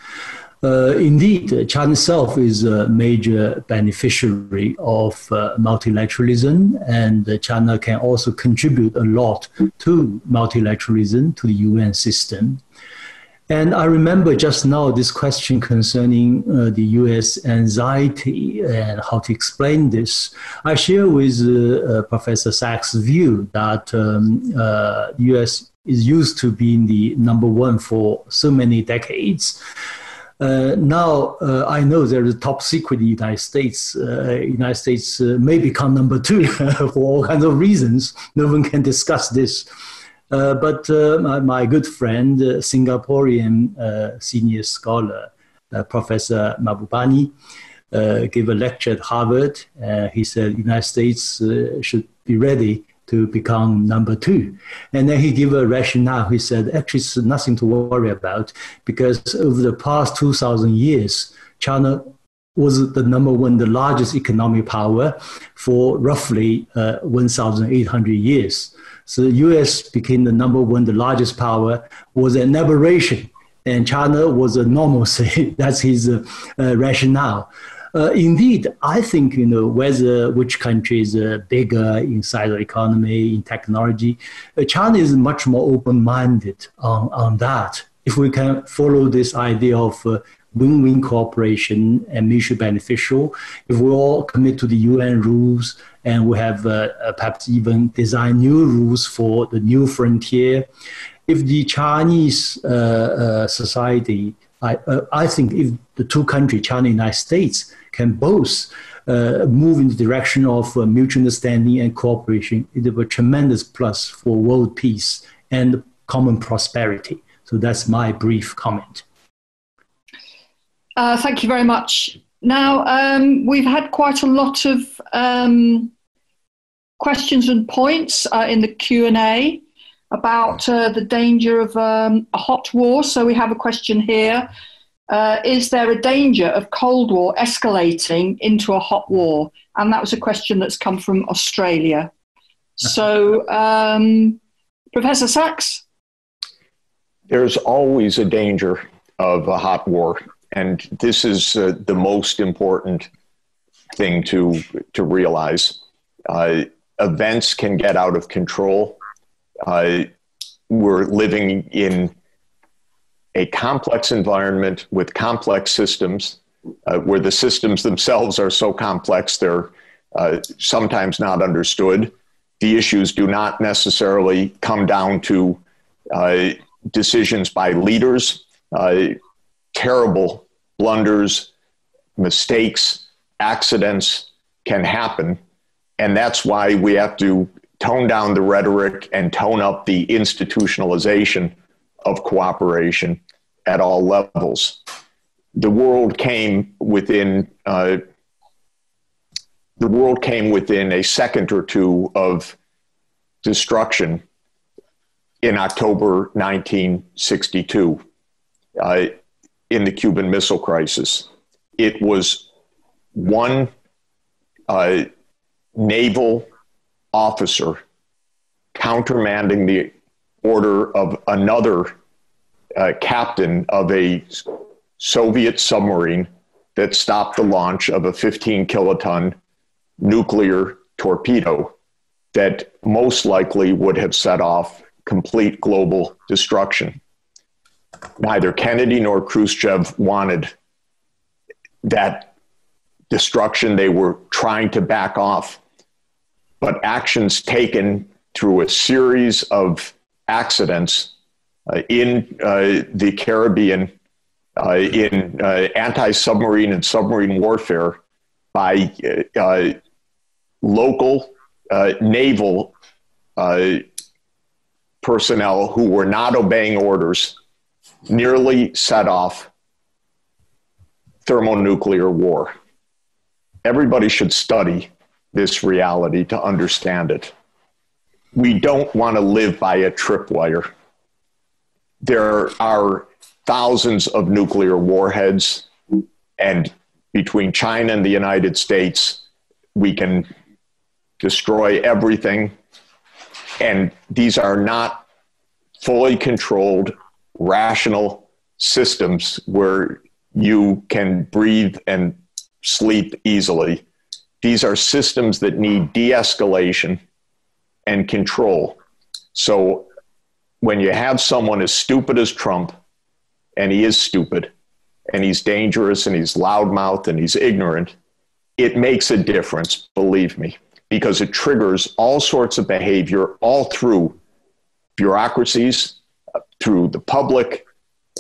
Indeed, China itself is a major beneficiary of multilateralism, and China can also contribute a lot to multilateralism, to the UN system. And I remember just now this question concerning the U.S. anxiety and how to explain this. I share with Professor Sachs' view that the U.S. is used to being the number one for so many decades. Now, I know there is a top secret in the United States. United States may become number two for all kinds of reasons. No one can discuss this. But my good friend, Singaporean senior scholar, Professor Mahbubani, gave a lecture at Harvard. He said the United States should be ready to become number two. And then he gave a rationale. He said, actually, it's nothing to worry about because over the past 2,000 years, China was the number one, the largest economic power for roughly 1,800 years. So the US became the number one, the largest power, was an aberration, and China was a normalcy. That's his rationale. Indeed, I think, whether which country is bigger in size of economy, in technology, China is much more open-minded on that. If we can follow this idea of win-win cooperation and mutually beneficial, if we all commit to the UN rules and we have perhaps even design new rules for the new frontier, if the Chinese society, I think if the two countries, China and the United States, can both move in the direction of mutual understanding and cooperation, it will be a tremendous plus for world peace and common prosperity. So that's my brief comment. Thank you very much. Now, we've had quite a lot of questions and points in the Q&A about the danger of a hot war. So we have a question here. Is there a danger of Cold War escalating into a hot war? And that was a question that's come from Australia. So, Professor Sachs? There's always a danger of a hot war. And this is the most important thing to realize. Events can get out of control. We're living in a complex environment with complex systems, where the systems themselves are so complex they're sometimes not understood. The issues do not necessarily come down to decisions by leaders. Terrible blunders, mistakes, accidents can happen. And that's why we have to tone down the rhetoric and tone up the institutionalization of cooperation at all levels. The world came within a second or two of destruction in October 1962. In the Cuban Missile Crisis. It was one naval officer countermanding the order of another captain of a Soviet submarine that stopped the launch of a 15-kiloton nuclear torpedo that most likely would have set off complete global destruction. Neither Kennedy nor Khrushchev wanted that destruction, they were trying to back off. But actions taken through a series of accidents in the Caribbean, in anti-submarine and submarine warfare by local naval personnel who were not obeying orders, nearly set off thermonuclear war. Everybody should study this reality to understand it. We don't want to live by a tripwire. There are thousands of nuclear warheads, and between China and the United States, we can destroy everything. And these are not fully controlled, rational systems where you can breathe and sleep easily. These are systems that need de-escalation and control. So when you have someone as stupid as Trump, and he is stupid, and he's dangerous, and he's loudmouthed, and he's ignorant, it makes a difference, believe me, because it triggers all sorts of behavior all through bureaucracies, through the public,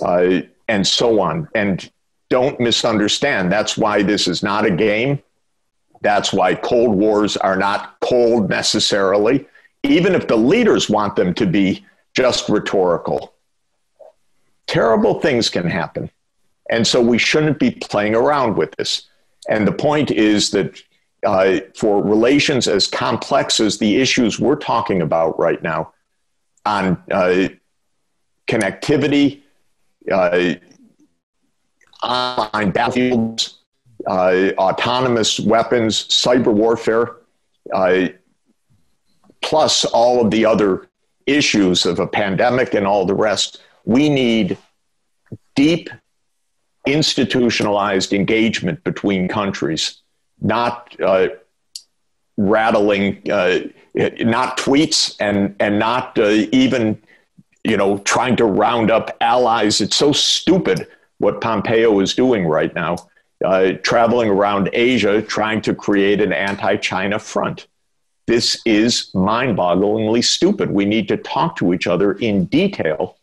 and so on. And don't misunderstand, that's why this is not a game. That's why Cold Wars are not cold necessarily, even if the leaders want them to be just rhetorical. Terrible things can happen. And so we shouldn't be playing around with this. And the point is that for relations as complex as the issues we're talking about right now on connectivity, online battlefields, autonomous weapons, cyber warfare, plus all of the other issues of a pandemic and all the rest, we need deep institutionalized engagement between countries, not rattling, not tweets and not even, trying to round up allies. It's so stupid what Pompeo is doing right now, traveling around Asia, trying to create an anti-China front. This is mind-bogglingly stupid. We need to talk to each other in detail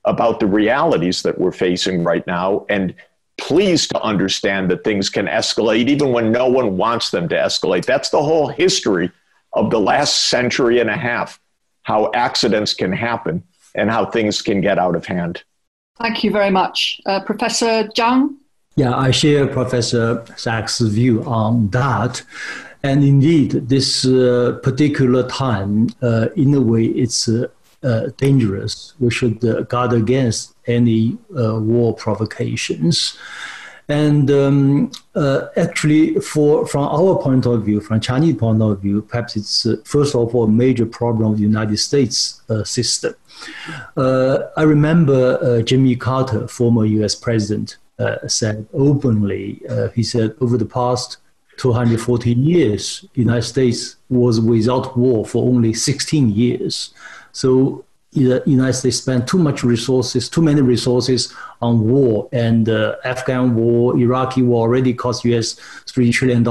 about the realities that we're facing right now, and please to understand that things can escalate even when no one wants them to escalate. That's the whole history of the last century and a half, how accidents can happen and how things can get out of hand. Thank you very much. Professor Zhang? Yeah, I share Professor Sachs' view on that. And indeed, this particular time, in a way, it's dangerous. We should guard against any war provocations. And actually, from our point of view, from Chinese point of view, perhaps it's first of all a major problem of the United States system. I remember Jimmy Carter, former U.S. president, said openly, he said, over the past 240 years, the United States was without war for only 16 years. So the United States spent too many resources on war, and Afghan war, Iraqi war already cost US $3 trillion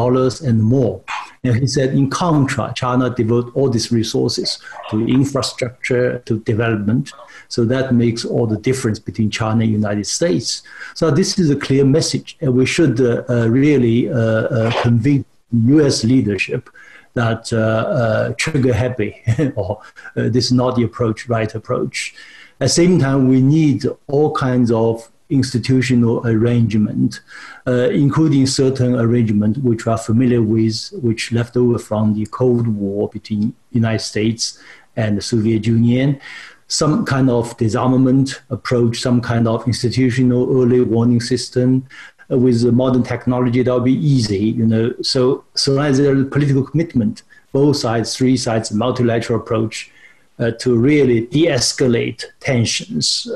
and more. And he said, in contrast, China devote all these resources to infrastructure, to development. So that makes all the difference between China and the United States. So this is a clear message, and we should really convince US leadership that trigger happy, or this is not the right approach. At the same time, we need all kinds of institutional arrangement, including certain arrangement which we are familiar with, which left over from the Cold War between the United States and the Soviet Union, some kind of disarmament approach, some kind of institutional early warning system. With modern technology, that will be easy, So as a political commitment, both sides, three sides, multilateral approach to really de-escalate tensions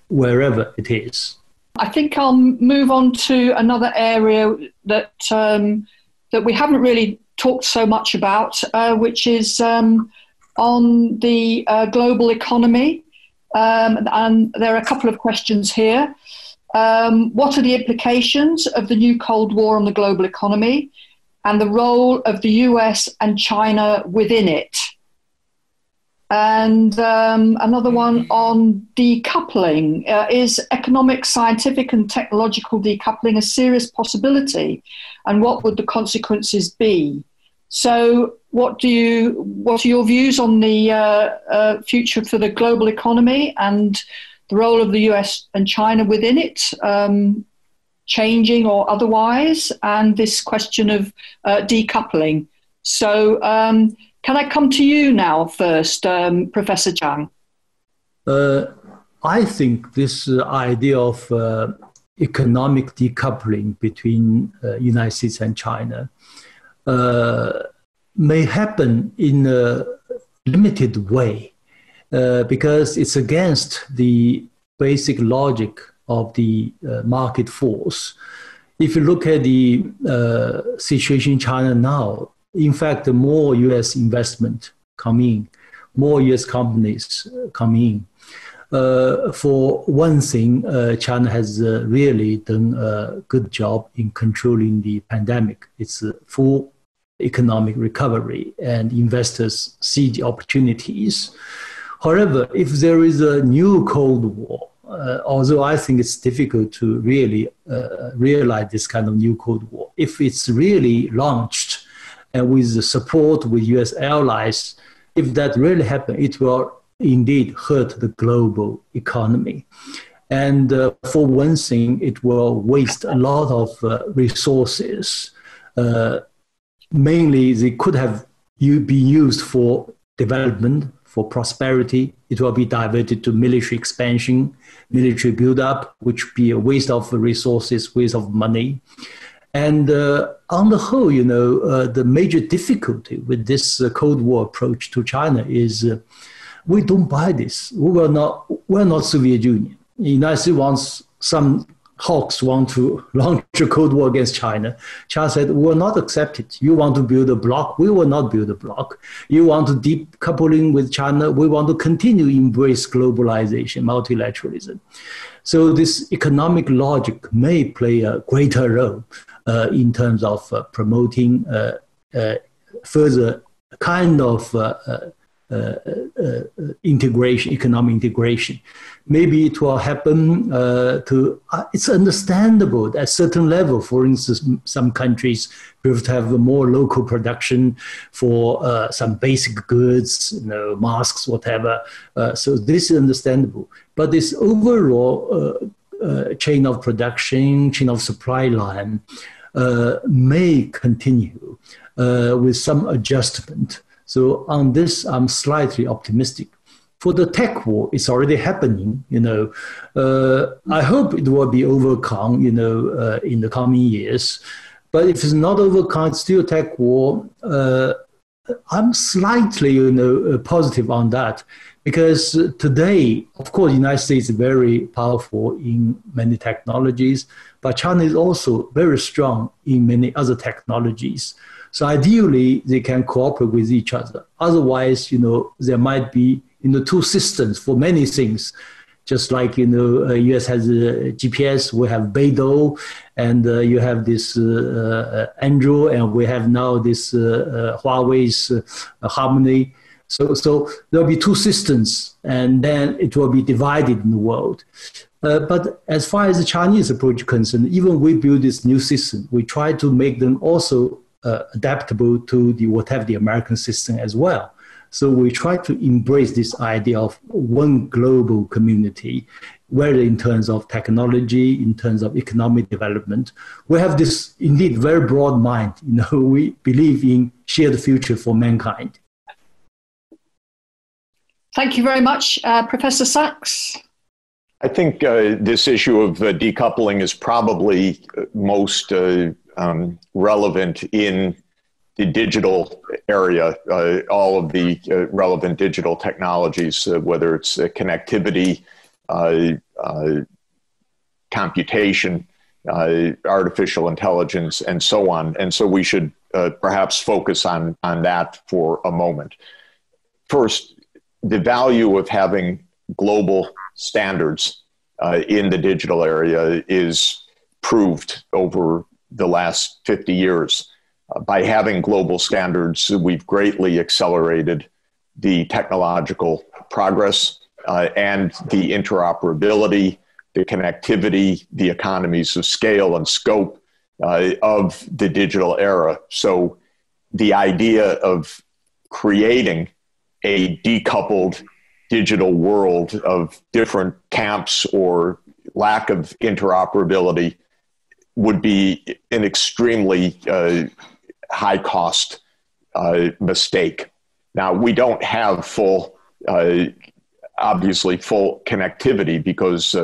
wherever it is. I think I'll move on to another area that that we haven't really talked so much about, which is on the global economy. And there are a couple of questions here. What are the implications of the new Cold War on the global economy and the role of the US and China within it? And another one on decoupling. Is economic, scientific and technological decoupling a serious possibility? And what would the consequences be? So what are your views on the future for the global economy and the role of the US and China within it, changing or otherwise, and this question of decoupling? So can I come to you now first, Professor Zhang? I think this idea of economic decoupling between United States and China may happen in a limited way because it's against the basic logic of the market force. If you look at the situation in China now, in fact, the more US investment come in, more US companies come in. For one thing, China has really done a good job in controlling the pandemic. It's a full economic recovery and investors see the opportunities. However, if there is a new Cold War, although I think it's difficult to really realize this kind of new Cold War, if it's really launched and with the support with US allies, if that really happens, it will indeed hurt the global economy. And for one thing, it will waste a lot of resources. Mainly, they could have been used for development, for prosperity. It will be diverted to military expansion, military buildup, which would be a waste of resources, waste of money. And on the whole, the major difficulty with this Cold War approach to China is we don't buy this. We're not Soviet Union. The United States wants, some hawks want to launch a Cold War against China. China said, we will not accept it. You want to build a bloc, we will not build a bloc. You want to decoupling with China, we want to continue to embrace globalization, multilateralism. So this economic logic may play a greater role in terms of promoting further kind of integration, economic integration. Maybe it will happen it's understandable at a certain level. For instance, some countries have to have more local production for some basic goods, masks, whatever. So this is understandable. But this overall chain of production, chain of supply line may continue with some adjustment. So on this, I'm slightly optimistic. For the tech war, it's already happening. I hope it will be overcome, in the coming years. But if it's not overcome, it's still tech war. I'm slightly, positive on that, because today, of course, the United States is very powerful in many technologies, but China is also very strong in many other technologies. So ideally, they can cooperate with each other. Otherwise, there might be, two systems for many things. Just like, US has a GPS, we have Beidou, and you have this Android, and we have now this Huawei's Harmony. So there'll be two systems, and then it will be divided in the world. But as far as the Chinese approach is concerned, even we build this new system, we try to make them also adaptable to whatever the American system as well. So we try to embrace this idea of one global community, whether in terms of technology, in terms of economic development. We have this indeed very broad mind. We believe in shared future for mankind. Thank you very much, Professor Sachs. I think this issue of decoupling is probably most relevant in the digital area, all of the relevant digital technologies, whether it's connectivity, computation, artificial intelligence, and so on. And so we should perhaps focus on that for a moment. First, the value of having global standards in the digital area is proved over the last 50 years. By having global standards, we've greatly accelerated the technological progress and the interoperability, the connectivity, the economies of scale and scope of the digital era. So the idea of creating a decoupled digital world of different camps or lack of interoperability would be an extremely high cost mistake. Now, we don't have obviously full connectivity because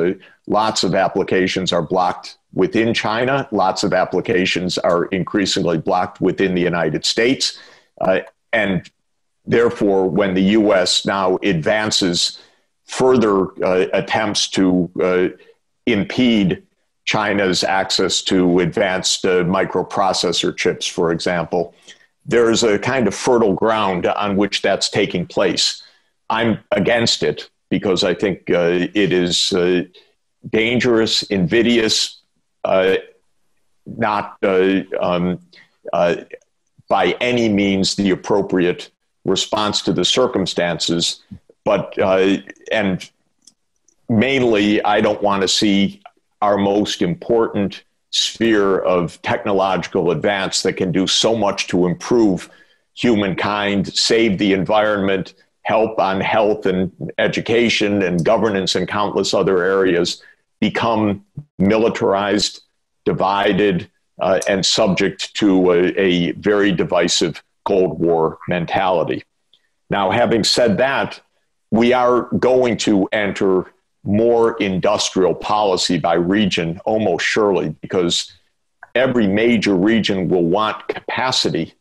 lots of applications are blocked within China. Lots of applications are increasingly blocked within the United States. And therefore, when the US now advances further attempts to impede China's access to advanced microprocessor chips, for example, there's a kind of fertile ground on which that's taking place. I'm against it because I think it is dangerous, invidious, not by any means the appropriate response to the circumstances, but and mainly I don't want to see our most important sphere of technological advance that can do so much to improve humankind, save the environment, help on health and education and governance and countless other areas, become militarized, divided, and subject to a very divisive Cold War mentality. Now, having said that, we are going to enter more industrial policy by region, almost surely, because every major region will want capacity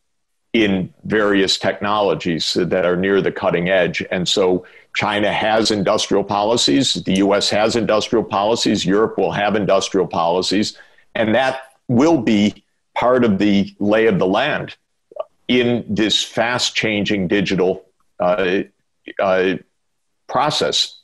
in various technologies that are near the cutting edge. And so China has industrial policies, the US has industrial policies, Europe will have industrial policies, and that will be part of the lay of the land in this fast changing digital process.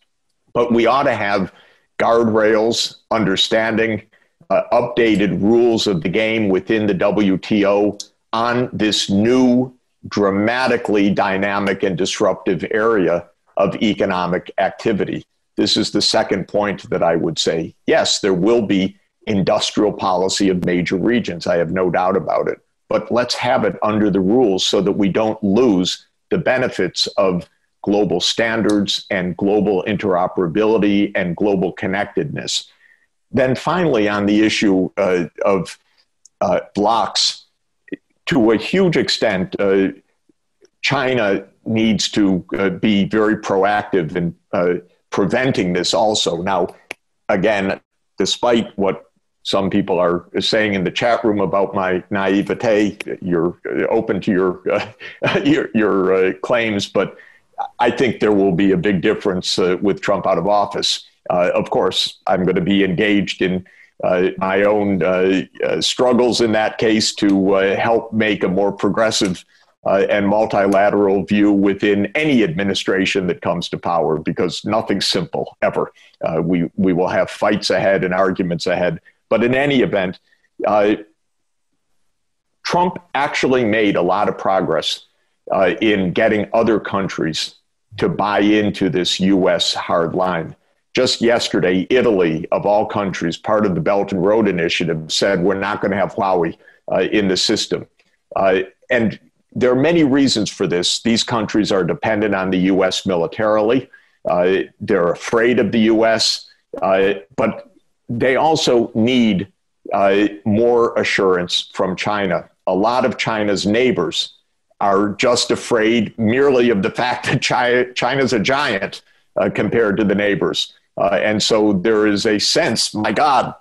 But we ought to have guardrails, understanding, updated rules of the game within the WTO on this new, dramatically dynamic and disruptive area of economic activity. This is the second point that I would say. Yes, there will be industrial policy of major regions. I have no doubt about it. But let's have it under the rules so that we don't lose the benefits of global standards and global interoperability and global connectedness. Then finally, on the issue of blocks, to a huge extent, China needs to be very proactive in preventing this also. Now, again, despite what some people are saying in the chat room about my naivete, you're open to your claims, but I think there will be a big difference with Trump out of office. Of course, I'm going to be engaged in my own struggles in that case to help make a more progressive and multilateral view within any administration that comes to power, because nothing's simple ever. We will have fights ahead and arguments ahead. But in any event, Trump actually made a lot of progress in getting other countries to buy into this U.S. hard line. Just yesterday, Italy, of all countries, part of the Belt and Road Initiative, said we're not going to have Huawei in the system. And there are many reasons for this. These countries are dependent on the U.S. militarily. They're afraid of the U.S., but they also need more assurance from China. A lot of China's neighbors are just afraid merely of the fact that China's a giant compared to the neighbors. And so there is a sense, my God,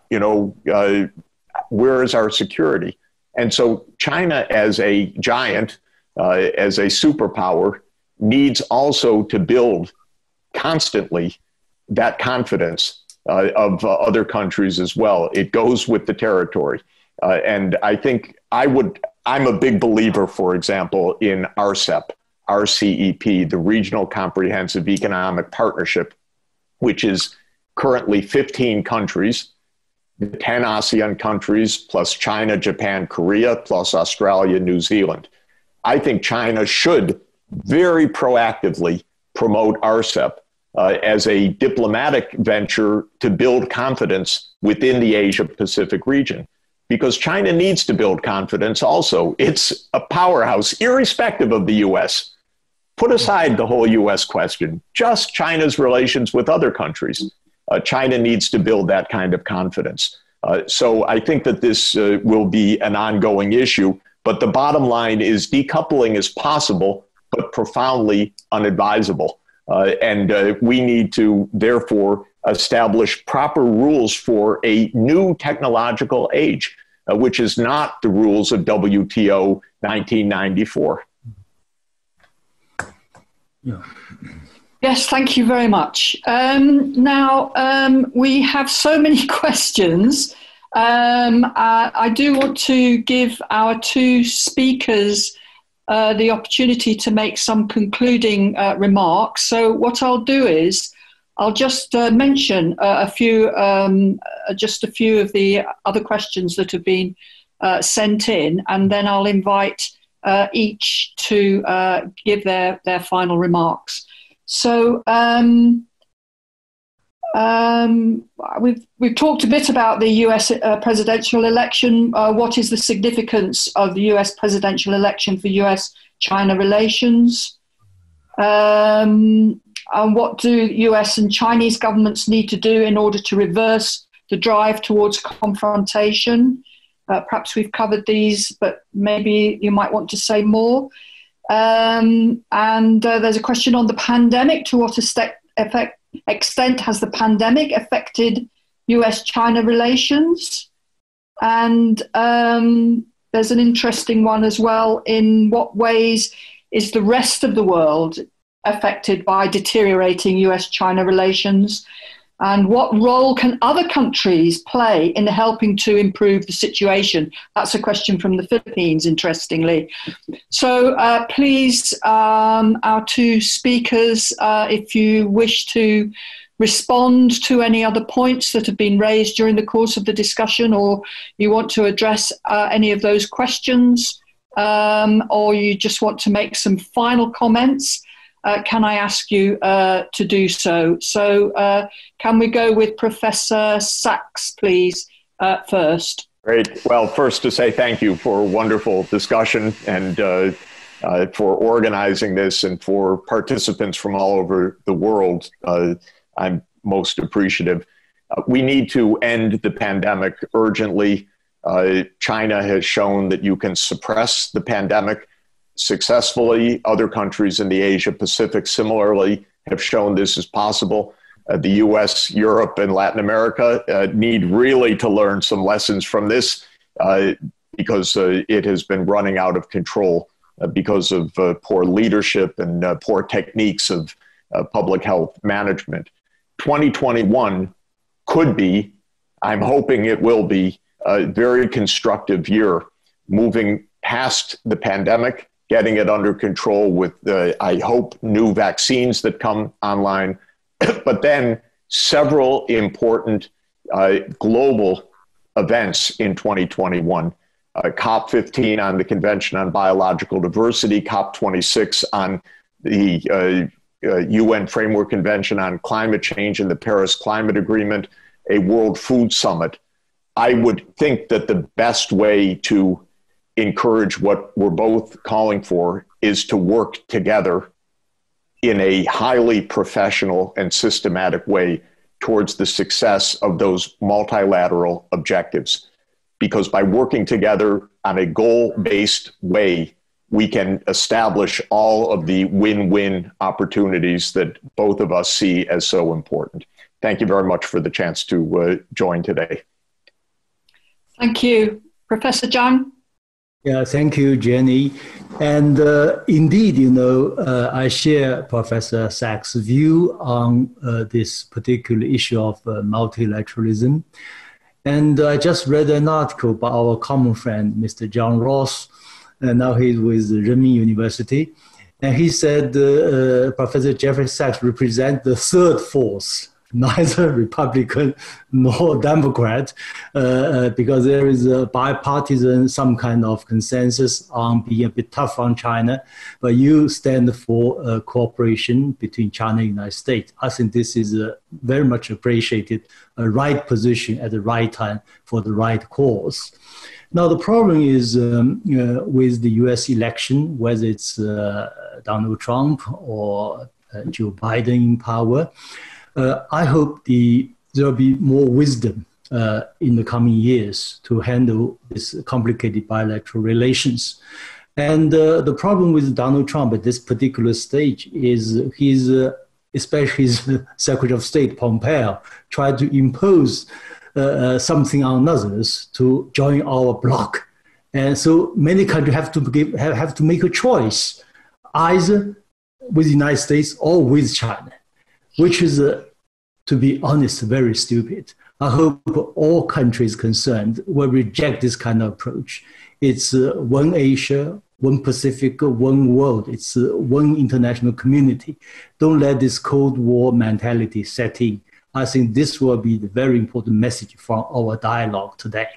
where is our security? And so China as a giant, as a superpower, needs also to build constantly that confidence of other countries as well. It goes with the territory. And I think I'm a big believer, for example, in RCEP, the Regional Comprehensive Economic Partnership, which is currently 15 countries, the 10 ASEAN countries, plus China, Japan, Korea, plus Australia, New Zealand. I think China should very proactively promote RCEP as a diplomatic venture to build confidence within the Asia-Pacific region, because China needs to build confidence also. It's a powerhouse, irrespective of the U.S. Put aside the whole U.S. question, just China's relations with other countries. China needs to build that kind of confidence. So I think that this will be an ongoing issue, but the bottom line is decoupling is possible, but profoundly unadvisable. And we need to, therefore, establish proper rules for a new technological age, which is not the rules of WTO 1994. Yeah. Yes, thank you very much. Now, we have so many questions. I do want to give our two speakers the opportunity to make some concluding remarks. So what I'll do is I'll just mention just a few of the other questions that have been sent in, and then I'll invite each to give their final remarks. So we've talked a bit about the US presidential election. What is the significance of the US presidential election for US-China relations? And what do US and Chinese governments need to do in order to reverse the drive towards confrontation? Perhaps we've covered these, but maybe you might want to say more. And there's a question on the pandemic. To what extent has the pandemic affected US-China relations? And there's an interesting one as well. In what ways is the rest of the world affected by deteriorating US-China relations? And what role can other countries play in helping to improve the situation? That's a question from the Philippines, interestingly. So please, our two speakers, if you wish to respond to any other points that have been raised during the course of the discussion, or you want to address any of those questions, or you just want to make some final comments, can I ask you to do so? So can we go with Professor Sachs, please, first? Great. Well, first to say thank you for a wonderful discussion and for organizing this, and for participants from all over the world. I'm most appreciative. We need to end the pandemic urgently. China has shown that you can suppress the pandemic successfully. Other countries in the Asia Pacific similarly have shown this is possible. The US, Europe, and Latin America need really to learn some lessons from this because it has been running out of control because of poor leadership and poor techniques of public health management. 2021 could be, I'm hoping it will be, a very constructive year, moving past the pandemic, getting it under control with, I hope, new vaccines that come online, but then several important global events in 2021. COP15 on the Convention on Biological Diversity, COP26 on the UN Framework Convention on Climate Change and the Paris Climate Agreement, a World Food Summit. I would think that the best way to encourage what we're both calling for is to work together in a highly professional and systematic way towards the success of those multilateral objectives. Because by working together on a goal-based way, we can establish all of the win-win opportunities that both of us see as so important. Thank you very much for the chance to join today. Thank you. Professor Zhang? Yeah, thank you, Jenny. And indeed, you know, I share Professor Sachs' view on this particular issue of multilateralism. And I just read an article by our common friend, Mr. John Ross, and now he's with Renmin University. And he said Professor Jeffrey Sachs represents the third force neither Republican nor Democrat, because there is a bipartisan, some kind of consensus on being a bit tough on China, but you stand for cooperation between China and the United States. I think this is a very much appreciated, right position at the right time for the right cause. Now, the problem is with the US election, whether it's Donald Trump or Joe Biden in power, I hope there will be more wisdom in the coming years to handle this complicated bilateral relations. And the problem with Donald Trump at this particular stage is especially his Secretary of State, Pompeo, tried to impose something on others to join our bloc. And so many countries have to make a choice, either with the United States or with China, which is, to be honest, very stupid. I hope all countries concerned will reject this kind of approach. It's one Asia, one Pacific, one world. It's one international community. Don't let this Cold War mentality set in. I think this will be the very important message from our dialogue today.